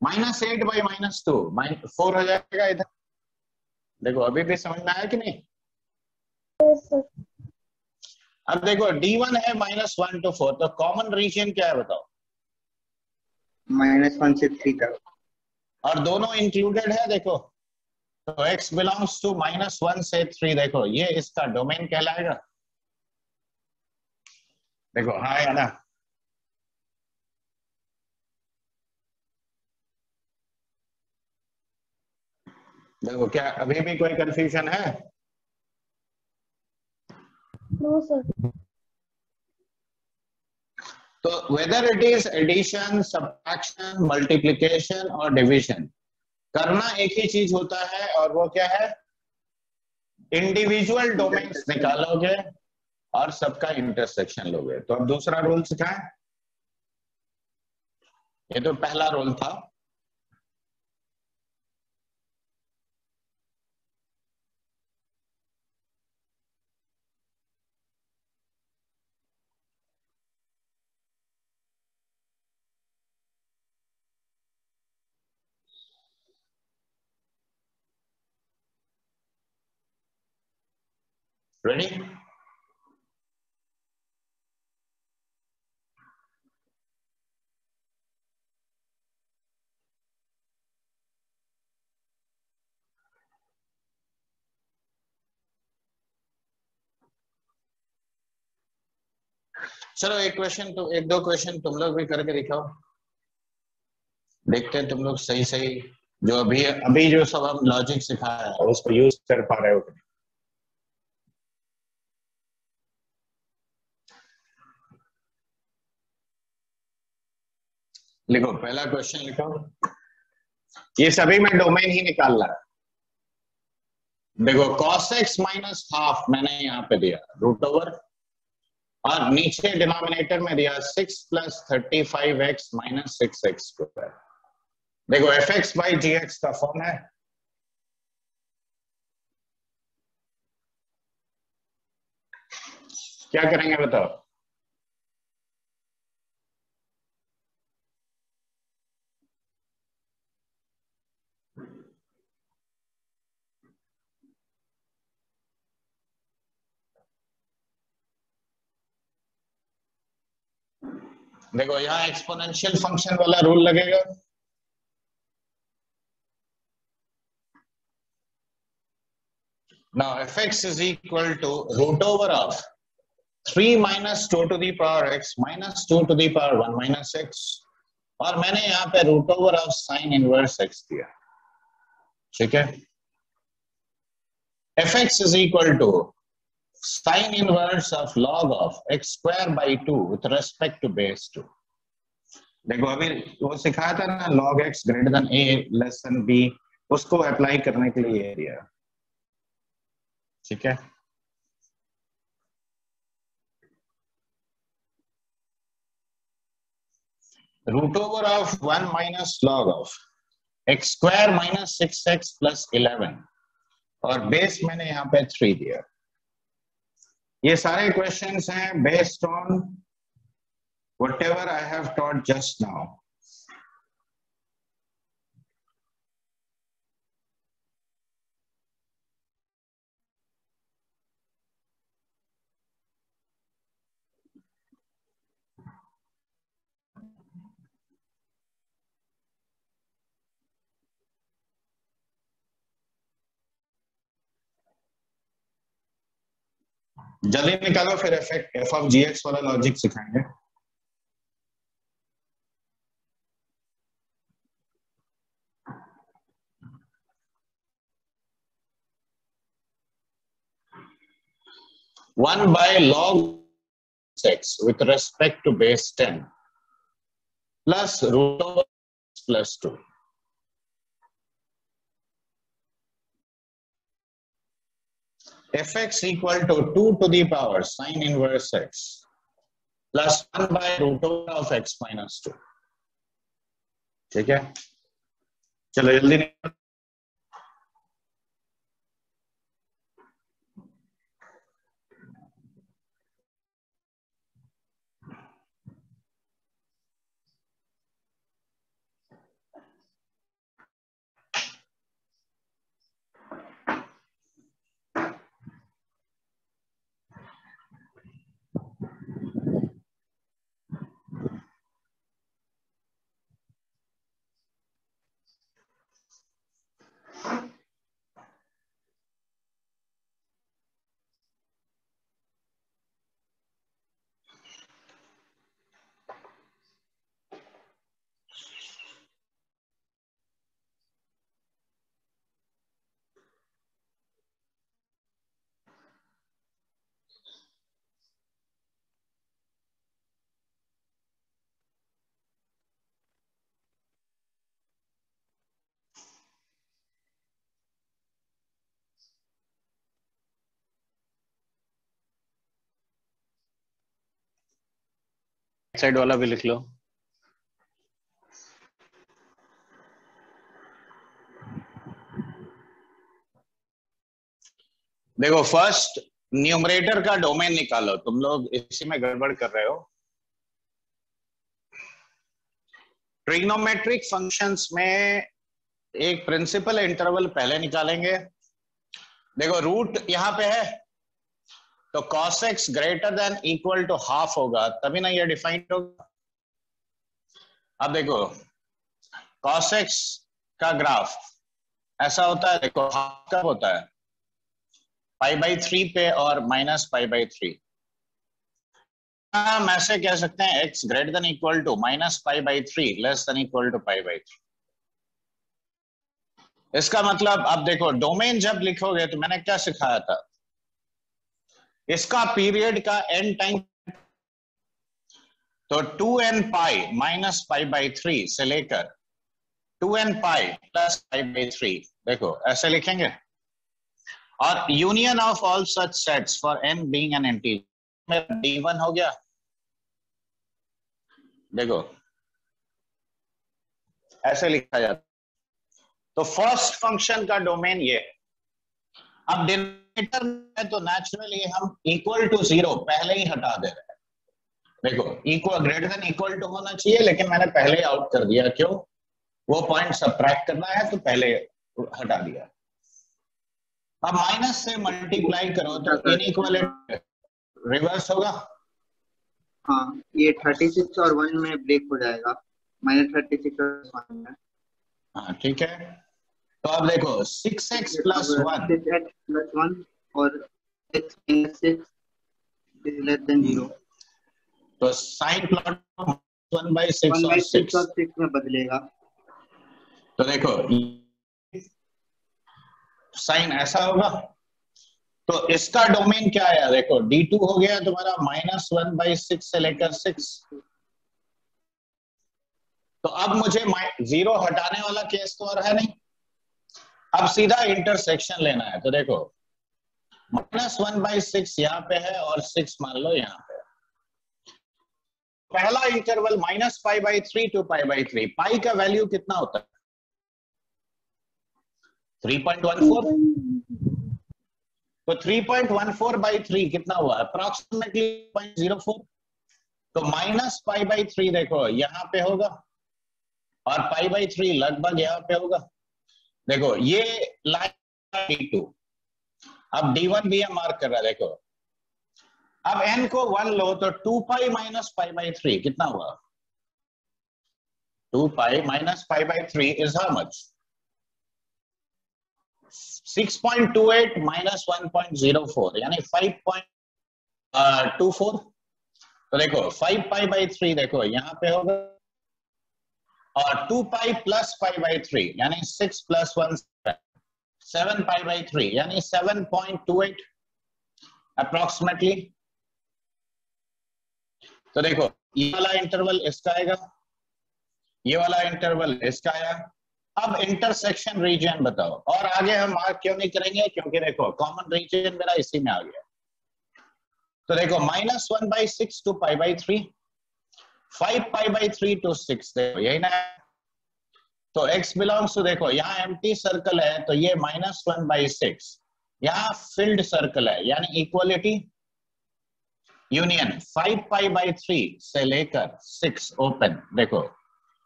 -8 by -2 4 हो जाएगा इधर। देखो अभी भी समझ में आया कि नहीं? Yes sir. अब देखो d1 है -1 to 4, तो कॉमन रीजन क्या है बताओ? -1 से 3 तक, और दोनों इंक्लूडेड है। देखो तो x बिलोंग्स टू -1 से 3, देखो ये इसका डोमेन कहलाएगा। देखो हाँ या ना? देखो क्या अभी भी कोई कंफ्यूजन है? No sir. तो whether it is addition, subtraction, multiplication और डिवीजन, करना एक ही चीज होता है, और वो क्या है? इंडिविजुअल डोमेन्स निकालोगे और सबका इंटरसेक्शन लोगे। तो अब दूसरा रूल सिखाएं। ये तो पहला रूल था। रेडी? चलो एक क्वेश्चन, तो एक दो क्वेश्चन तुम लोग भी करके दिखाओ, देखते हैं तुम लोग सही सही जो अभी अभी जो सब हम लॉजिक सिखाया है उसको यूज कर पा रहे हो। लिखो पहला क्वेश्चन लिखो, ये सभी में डोमेन ही निकाल रहा है। देखो cos x माइनस हाफ मैंने यहाँ पे दिया √, और नीचे डिनोमिनेटर में दिया 6 + 35x - 6x²। देखो fx by gx का फॉर्म है, क्या करेंगे बताओ? देखो यहाँ एक्सपोनेंशियल फंक्शन वाला रूल लगेगा। Now fx is equal to √of 3 - 2 to the power x - 2 to the power 1 - x, और मैंने यहाँ पे √of sin इनवर्स x दिया, ठीक है? fx is equal to sin inverse of log of x² by 2 with respect to base 2। देखो अभी वो सिखाया था ना log x greater than a less than b, उसको अप्लाई करने के लिए एरिया, ठीक है। Root over of 1 minus log of x square minus 6x plus 11 और बेस मैंने यहाँ पे 3 दिया। ये सारे क्वेश्चंस हैं based on whatever I have taught just now. जल्दी निकालो फिर एफ ऑफ जी एक्स वाला लॉजिक सिखाएंगे। One by log x with respect to base 10 plus root over x plus 2. fx equal to 2 to the power sin inverse x plus 1 by root over of x minus 2. ठीक है, चलो जल्दी निकालो। साइड वाला भी लिख लो। देखो फर्स्ट न्यूमरेटर का डोमेन निकालो, तुम लोग इसी में गड़बड़ कर रहे हो। ट्रिग्नोमेट्रिक फंक्शंस में एक प्रिंसिपल इंटरवल पहले निकालेंगे। देखो रूट यहां पे है तो cos x greater than equal to half होगा, तभी ना ये डिफाइंड होगा। अब देखो cos x का ग्राफ ऐसा होता है, देखो हाफ कब होता है π/3 पे और -π/3। हम ऐसे कह सकते हैं x greater than equal to -π/3 less than equal to π/3। इसका मतलब अब देखो डोमेन जब लिखोगे तो मैंने क्या सिखाया था, इसका पीरियड का एन टाइम तो 2n पाई माइनस π/3 से लेकर 2n पाई प्लस π/3, देखो ऐसे लिखेंगे। और union of all such sets for n being an integer में d1 हो गया। देखो ऐसे लिखा जाता। तो फर्स्ट फंक्शन का डोमेन ये। अब डिनोमिनेटर में तो नेचुरली हम इक्वल टू 0 पहले ही हटा दे रहे हैं। देखो equal greater than equal to होना चाहिए, लेकिन मैंने पहले आउट कर दिया। क्यों? वो पॉइंट सबट्रैक्ट करना है तो पहले हटा दिया। अब माइनस से मल्टीप्लाई करो तो इनइक्वालिटी रिवर्स होगा। हाँ, ये 36 और 1 में ब्रेक हो जाएगा, -36 और 1 में। हाँ ठीक है, तो अब देखो 6x प्लस 1 6x प्लस 1 और x minus 6 is less than 0। तो साइन प्लॉट 1/6 और 1/6 और 6 में बदलेगा। तो देखो साइन ऐसा होगा, तो इसका डोमेन क्या है? देखो d2 हो गया तुम्हारा -1/6 से लेकर 6। तो अब मुझे 0 हटाने वाला केस तो और है नहीं, अब सीधा इंटरसेक्शन लेना है। तो देखो -1/6 यहाँ पे है और 6 मान लो यहाँ पे। पहला इंटरवल -π/3 to π/3, पाई का वैल्यू कितना होता है? 3.14। तो 3.14/3 कितना हुआ? अप्रोक्सीमेटली 0.04। तो -π/3 देखो यहाँ पे होगा और π/3 लगभग यहाँ पे होगा। देखो ये लाइन D2, अब D1 भी मार्क कर रहा है। देखो अब n को 1 लो तो 2π - π/3 कितना हुआ? 2π - π/3 is how much? 6.28 - 1.04 यानी 5.24। तो देखो 5π/3 देखो यहाँ पे होगा और 2π + π/3 यानी 6 + 1 7π/3 यानी 7.28 अप्रोक्सीमेटली। तो देखो ये वाला इंटरवल इसका आएगा, ये वाला इंटरवल इसका आया। अब इंटरसेक्शन रीजन बताओ, और आगे हम मार्क क्यों नहीं करेंगे क्योंकि देखो कॉमन रीजन मेरा इसी में आ गया। तो देखो -1/6 to π/3, 5π/3 to 6, देखो यही ना। तो x बिलोंग्स टू, देखो यहाँ एम्प्टी सर्कल है तो ये -1/6, यहाँ फिल्ड सर्कल है यानी इक्वलिटी यूनियन 5π/3 से लेकर 6 ओपन। देखो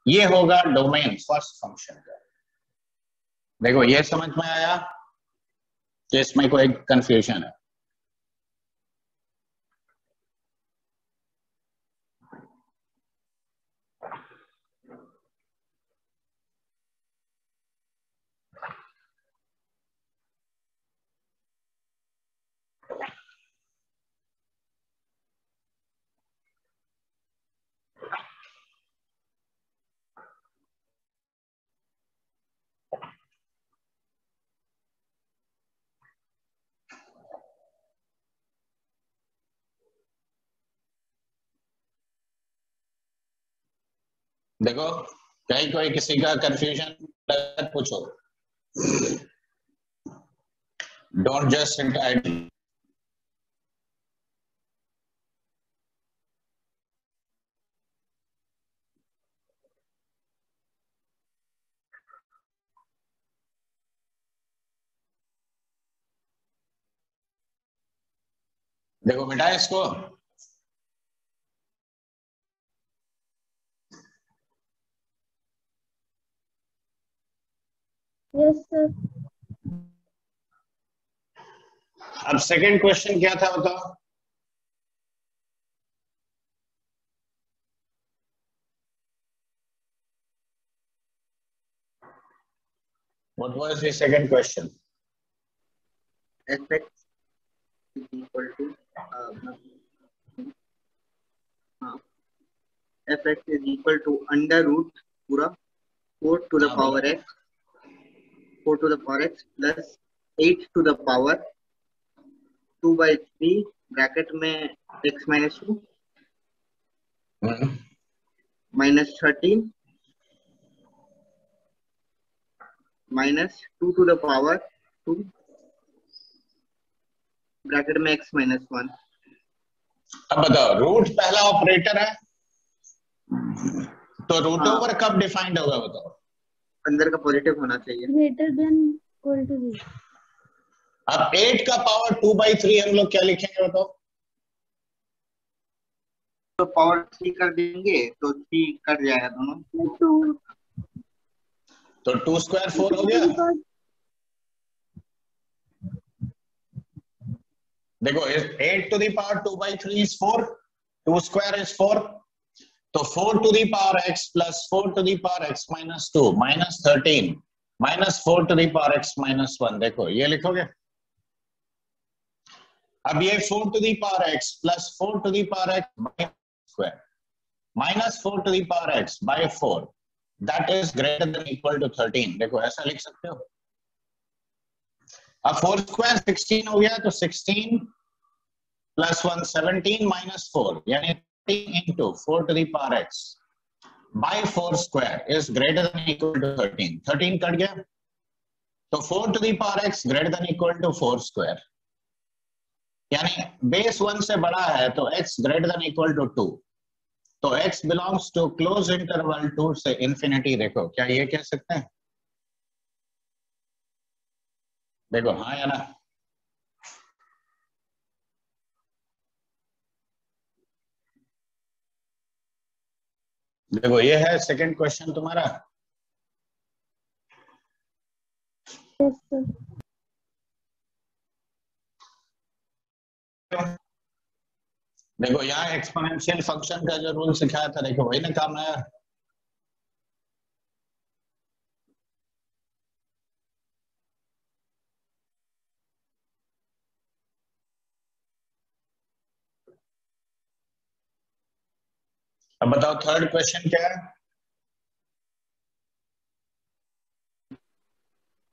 ये होगा डोमेन फर्स्ट फंक्शन का। देखो ये समझ में आया कि इसमें कोई कंफ्यूजन है? देखो कहीं कोई किसी का कंफ्यूजन पूछो, डोंट जस्ट सिट आइडल। देखो मिटाए इसको। Yes sir. अब सेकंड क्वेश्चन क्या था बताओ? What was the second question? fx is equal to fx is equal to under root पूरा 4 to the power x, 4 to the power x plus 8 to the power 2/3 bracket में x minus 2 minus 13 minus 2 to the power 2 bracket में x minus 1। अब बताओ रूट पहला ऑपरेटर है तो रूट हाँ। ओवर कब डिफाइंड होगा बताओ? अंदर का पॉजिटिव होना चाहिए। Greater than equal to 0। अब 8 का पावर 2/3 हम लोग क्या लिखेंगे बताओ? तो पावर 3 कर देंगे तो 3 कट जाएगा दोनों। 2 तो 2 स्क्वायर 4 हो गया। देखो 8 to the power 2/3 is 4, 2 square is 4, तो 4 to the power x plus 4 to the power x minus 2 minus 13 minus 4 to the power x minus 1। देखो ये लिखोगे। अब ये 4 to the power x plus 4 to the power x by square minus 4 to the power x by 4 that is greater than equal to 13। देखो ऐसा लिख सकते हो। अब 4 स्क्वायर 16 हो गया तो 16 plus 1 17 minus 4 यानी 13 into 4 to the power x by 4 square is greater than equal to 13. 13 cut गया, तो 4 to the power x greater than equal to 4 square, यानी बेस 1 से बड़ा है तो x greater than equal to 2, तो x belongs to close interval 2 से infinity. देखो क्या ये कह सकते हैं? देखो हाँ या ना? देखो ये है सेकंड क्वेश्चन तुम्हारा. Yes, sir. देखो यहाँ एक्सपोनेंशियल फंक्शन का जो रूल सिखाया था, देखो वही ना काम है. अब बताओ थर्ड क्वेश्चन क्या है?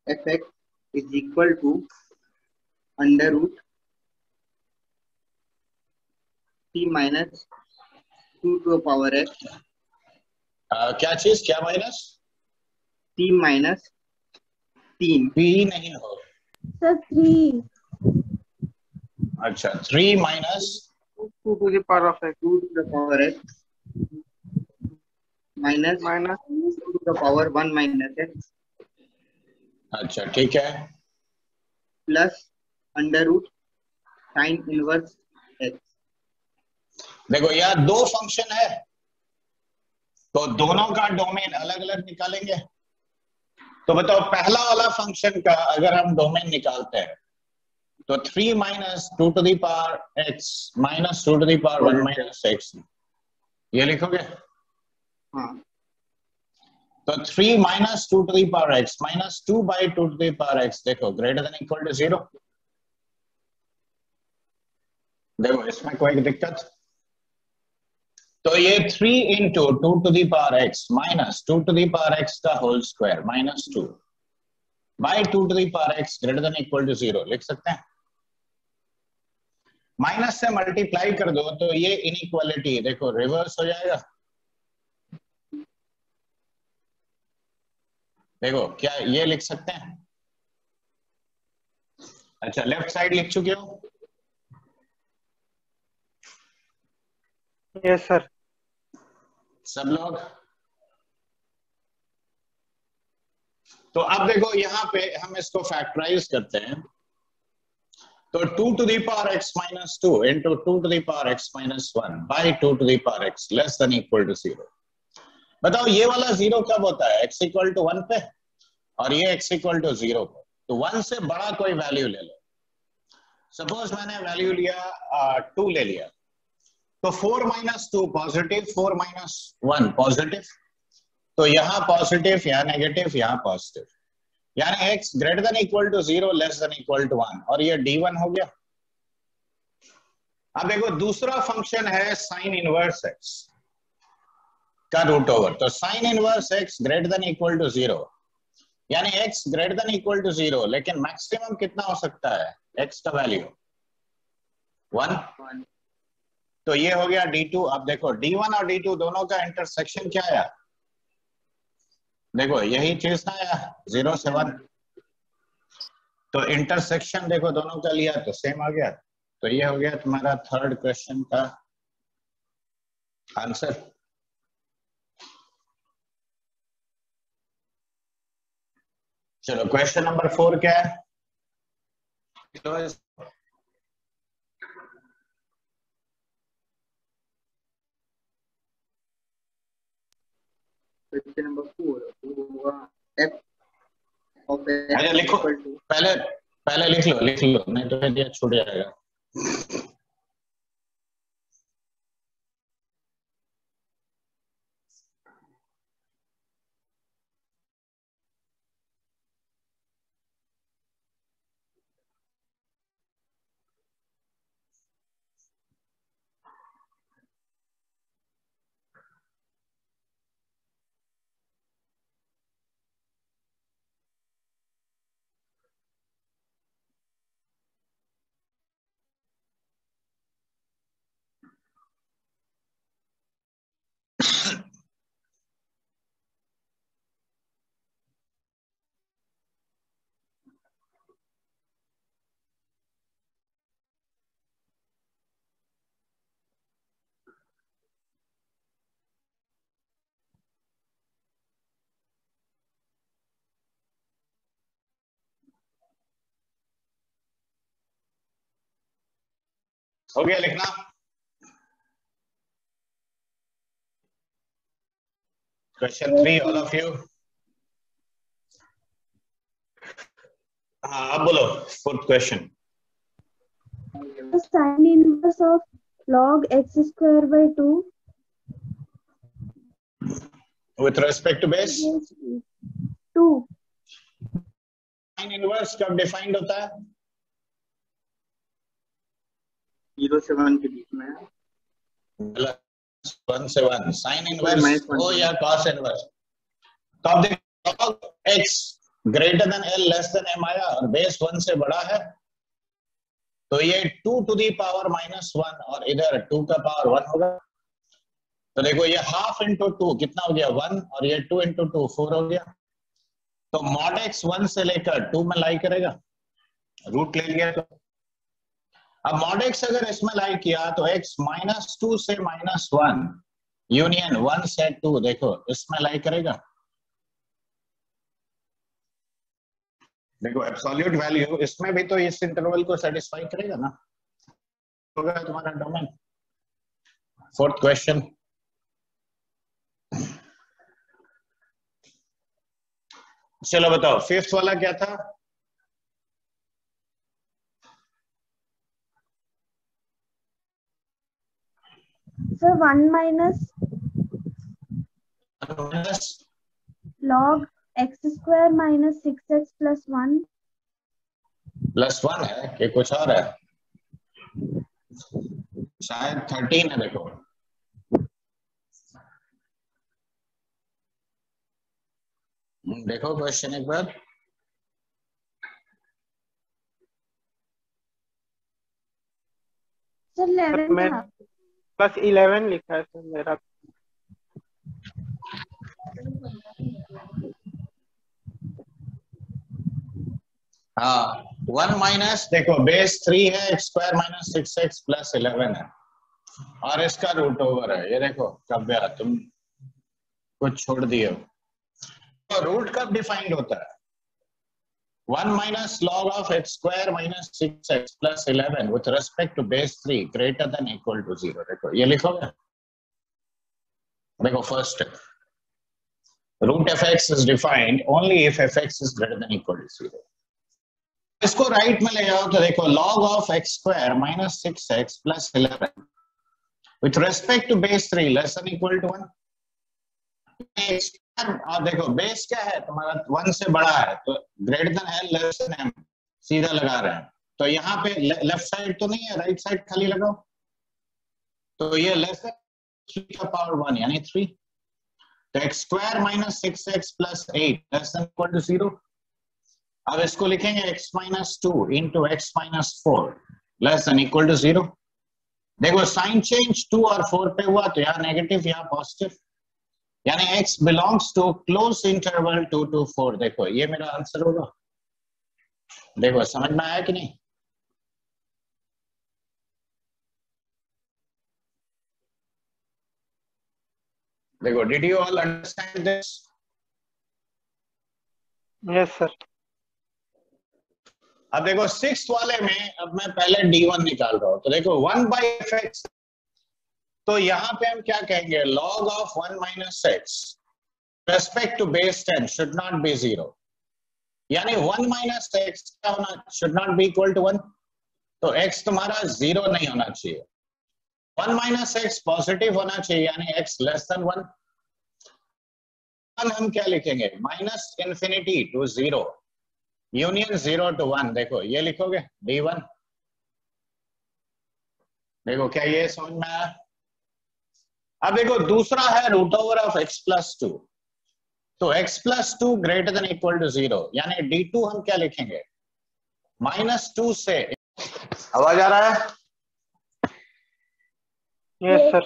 fx is equal to under root t minus 2 to the power x. क्या चीज, क्या माइनस? t minus 3 p नहीं हो. Sir, 3. अच्छा 3 minus 2 to the power of x 2 to the power x minus minus 2 to the power 1 minus x अच्छा ठीक है, plus under root sin inverse x. देखो यहाँ दो फंक्शन है तो दोनों का डोमेन अलग अलग निकालेंगे. तो बताओ पहला वाला फंक्शन का अगर हम डोमेन निकालते हैं तो 3 minus 2 to the power x minus 2 to the power 1 minus x, ये लिखोगे? हाँ. तो 3 minus 2 to the power x minus 2 by 2 to the power x, देखो ग्रेटर देन इक्वल टू 0. देखो इसमें कोई दिक्कत? तो ये 3 into 2 to the power x minus 2 to the power x का whole square minus 2 by 2 to the power x greater than equal to 0 लिख सकते हैं. माइनस से मल्टीप्लाई कर दो तो ये इनइक्वालिटी देखो रिवर्स हो जाएगा. देखो क्या ये लिख सकते हैं? अच्छा लेफ्ट साइड लिख चुके हो? yes sir सब लोग? तो अब देखो यहाँ पे हम इसको फैक्टराइज करते हैं, तो 2 to the power x minus 2 into 2 to the power x minus 1 by 2 to the power x less than equal to 0. बताओ ये वाला 0 कब होता है? x इक्वल टू 1 पे और ये x इक्वल टू 0 पे. तो 1 से बड़ा कोई वैल्यू ले लो. सपोज मैंने वैल्यू लिया 2 ले लिया, तो 4 माइनस 2 पॉजिटिव, 4 माइनस 1 पॉजिटिव, तो यहाँ पॉजिटिव, यहाँ नेगेटिव, यहाँ पॉजिटिव, यानी x greater than equal to 0 less than equal to 1, और ये d1 हो गया. अब देखो दूसरा फंक्शन है साइन इनवर्स x का रूट ओवर, तो sine inverse x greater than equal to 0, यानी x greater than equal to 0, लेकिन मैक्सिमम कितना हो सकता है x का वैल्यू? 1. तो ये हो गया d2. अब देखो d1 और d2 दोनों का इंटरसेक्शन क्या आया? देखो यही चीज ना आया 0 से 1, तो इंटरसेक्शन देखो दोनों का लिया तो सेम आ गया. तो ये हो गया तुम्हारा थर्ड क्वेश्चन का आंसर. चलो क्वेश्चन नंबर 4 क्या है? Question number 4 होगा f of x अच्छा लिखो, equal to पहले लिख लो नहीं तो ये छूट जाएगा. हो गया लिखना? Question 3 all of you. हाँ अब बोलो 4th question. The sin inverse of log x square by 2 with respect to base. 2 sine inverse कब डिफाइंड होता है? 0 से 1 के बीच में है। 1 से 1 साइन इनवर्स minus one हो से या कॉस इनवर्स। तो अब देखो log x greater then l less then m आया और बेस 1 से बड़ा है, तो ये 2 टू दी पावर -1 और इधर 2 का पावर 1 होगा। तो देखो ये हाफ इंटू 2 कितना हो गया 1 और ये 2 इंटू 2 4 हो गया। तो मॉड x 1 से लेकर 2 में लाई करेगा, रूट ले लिया। तो अब मॉड x अगर इसमें लाई किया तो x -2 से -1 यूनियन 1 से 2 देखो इसमें लाई करेगा। देखो एब्सोल्यूट वैल्यू इसमें भी तो इस इंटरवल को सेटिस्फाई करेगा ना, होगा तुम्हारा डोमेन। 4th question. चलो बताओ 5th वाला क्या था? So 1 minus log x square minus 6x plus 1 +1 है कि कुछ और है? शायद 13 है। देखो देखो क्वेश्चन एक बार। सर 11 मैं था। प्लस 11 लिखा है सर मेरा। हाँ 1 माइनस देखो बेस 3 है, x square minus 6x plus 11 है और इसका रूट ओवर है। ये देखो कब तुम कुछ छोड़ दिए हो। तो रूट कब डिफाइंड होता है? 1 minus log of x square minus 6x plus 11 with respect to base 3 greater than equal to 0। देखो ये लिखोगे। देखो first root f x is defined only if f x is greater than equal to 0। इसको राइट में ले जाओ तो देखो log of x square minus 6x plus 11 with respect to base 3 less than equal to 1। और देखो बेस क्या है तुम्हारा 1 से बड़ा है तो ग्रेटर देन है लेस देन m सीधा लगा रहे हैं। तो यहाँ पे लेफ्ट साइड तो नहीं है, राइट साइड खाली लगाओ। तो ये लेस देन 3 का पावर 1 यानी 3। तो x square minus 6x plus 8 less than equal to 0। अब इसको लिखेंगे x minus 2 into x minus 4 less than equal to 0। देखो साइन चेंज 2 और 4 पे हुआ तो यहाँ नेगेटिव यहाँ पॉजिटिव, यानी x belongs to close interval 2 to 4। देखो ये मेरा आंसर होगा। देखो समझ में आया कि नहीं? देखो did you all understand this? Yes sir. अब देखो 6th वाले में अब मैं पहले d1 निकाल रहा हूं। तो देखो 1/fx, तो यहाँ पे हम क्या कहेंगे log of 1 minus x respect to base 10 should not be 0। यानी 1 minus x क्या होना should not be equal to 1। तो x तुम्हारा 0 नहीं होना चाहिए। 1 minus x पॉजिटिव होना चाहिए यानी x लेस देन 1। हम क्या लिखेंगे minus infinity to 0 union 0 to 1। देखो ये लिखोगे d1। देखो क्या ये समझ में आया? अब देखो दूसरा है root over of x plus 2। तो x plus 2 greater than equal to 0 यानी d2 हम क्या लिखेंगे -2 से। आवाज आ रहा है? Yes sir.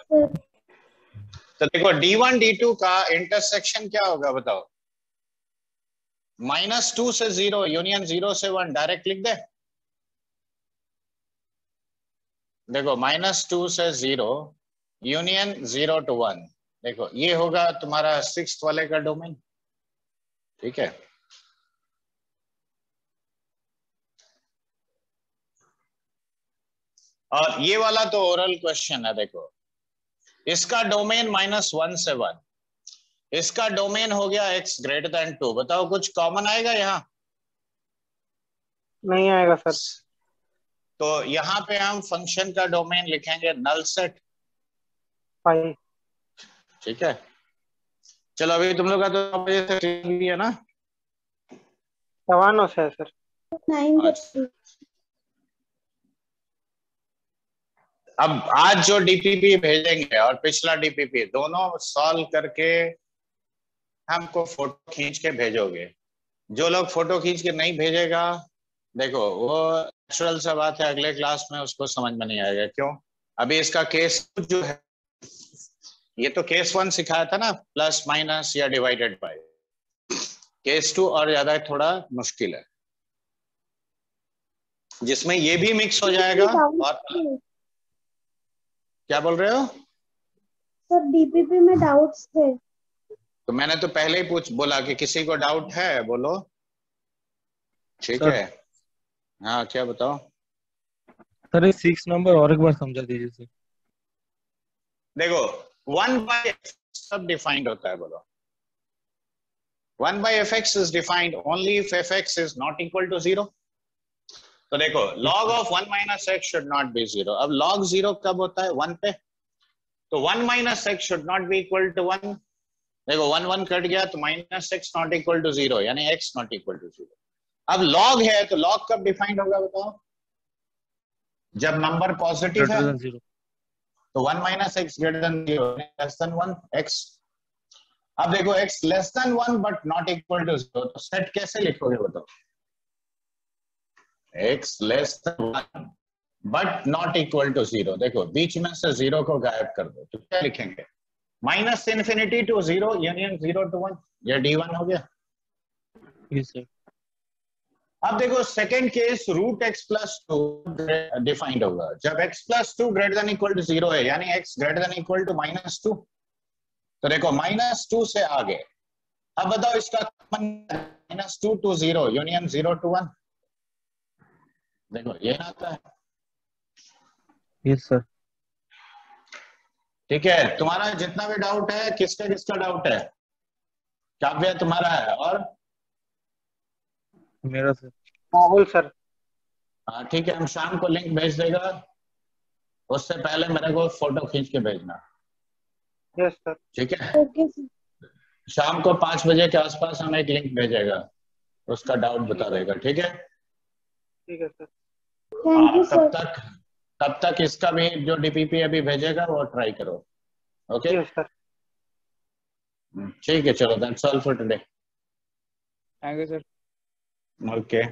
तो देखो d1 d2 का इंटरसेक्शन क्या होगा बताओ? -2 से 0 यूनियन 0 से 1 डायरेक्ट लिख दे। देखो -2 से 0 यूनियन 0 to 1। देखो ये होगा तुम्हारा 6th वाले का डोमेन। ठीक है, और ये वाला तो ओरल क्वेश्चन है, देखो इसका डोमेन -1 से 1, इसका डोमेन हो गया x ग्रेटर देन 2। बताओ कुछ कॉमन आएगा यहाँ? नहीं आएगा सर। तो यहाँ पे हम फंक्शन का डोमेन लिखेंगे नल सेट। फाइव। ठीक है, चलो अभी तुम लोग का तो 9 बजे से क्लियर भी है ना? 9 से है सर। 9 अब आज जो डीपीपी भेजेंगे और पिछला डीपीपी दोनों सॉल्व करके हमको फोटो खींच के भेजोगे। जो लोग फोटो खींच के नहीं भेजेगा, देखो वो नेचुरल सा बात है, अगले क्लास में उसको समझ में नहीं आएगा। क्यों? अभी इसका केस जो है, ये तो केस 1 सिखाया था ना, प्लस माइनस या डिवाइडेड बाय। केस 2 और ज्यादा थोड़ा मुश्किल है, जिसमें ये भी मिक्स हो जाएगा। और क्या बोल रहे हो सर? डीपीपी में डाउट्स थे। तो मैंने तो पहले ही बोला कि किसी को डाउट है बोलो। ठीक सर। है, हाँ क्या बताओ? सर ये 6 नंबर और एक बार समझा दीजिए सर। देखो 1/f सब डिफाइंड होता है, बोलो 1/fx is defined only if fx is not equal to 0। तो देखो log of 1 minus x should not be 0। अब log 0 कब होता है? 1 पे। तो 1 minus x should not be equal to 1। देखो 1 1 कट गया तो -x not equal to 0, यानी x not equal to 0। अब log है तो log कब डिफाइंड होगा बताओ? जब नंबर पॉजिटिव है ग्रेटर देन 0। तो 1 minus x greater than 0, less than 1 x। अब देखो x less than 1 but not equal to 0, तो सेट कैसे लिखोगे बताओ? x less than 1 but not equal to 0। देखो बीच में से 0 को गायब कर दो तो क्या लिखेंगे? -∞ to 0 यूनियन 0 to 1, ये d1 हो गया। Yes sir. अब देखो सेकेंड केस √x+2 डिफाइंड होगा जब x+2 greater than equal to 0 है, यानी x greater than equal to -2। तो देखो -2 से आगे। अब बताओ इसका -2 to 0 यूनियन 0 to 1। देखो ये आता है। Yes sir. ठीक है, तुम्हारा जितना भी डाउट है, किसका किसका डाउट है? काव्य तुम्हारा है, और मेरा सर। राहुल सर। हाँ ठीक है, हम शाम को लिंक भेज देगा, उससे पहले मेरे को फोटो खींच के भेजना। Yes sir. ठीक है, ओके सर। शाम को 5 बजे के आसपास हम एक लिंक भेजेगा, उसका डाउट बता देगा। ठीक है, ठीक है सर। Thank you sir. तब तक इसका भी जो डीपीपी अभी भेजेगा वो ट्राई करो। Okay yes sir. ठीक है, चलो that's all for today. Thank you sir. Okay.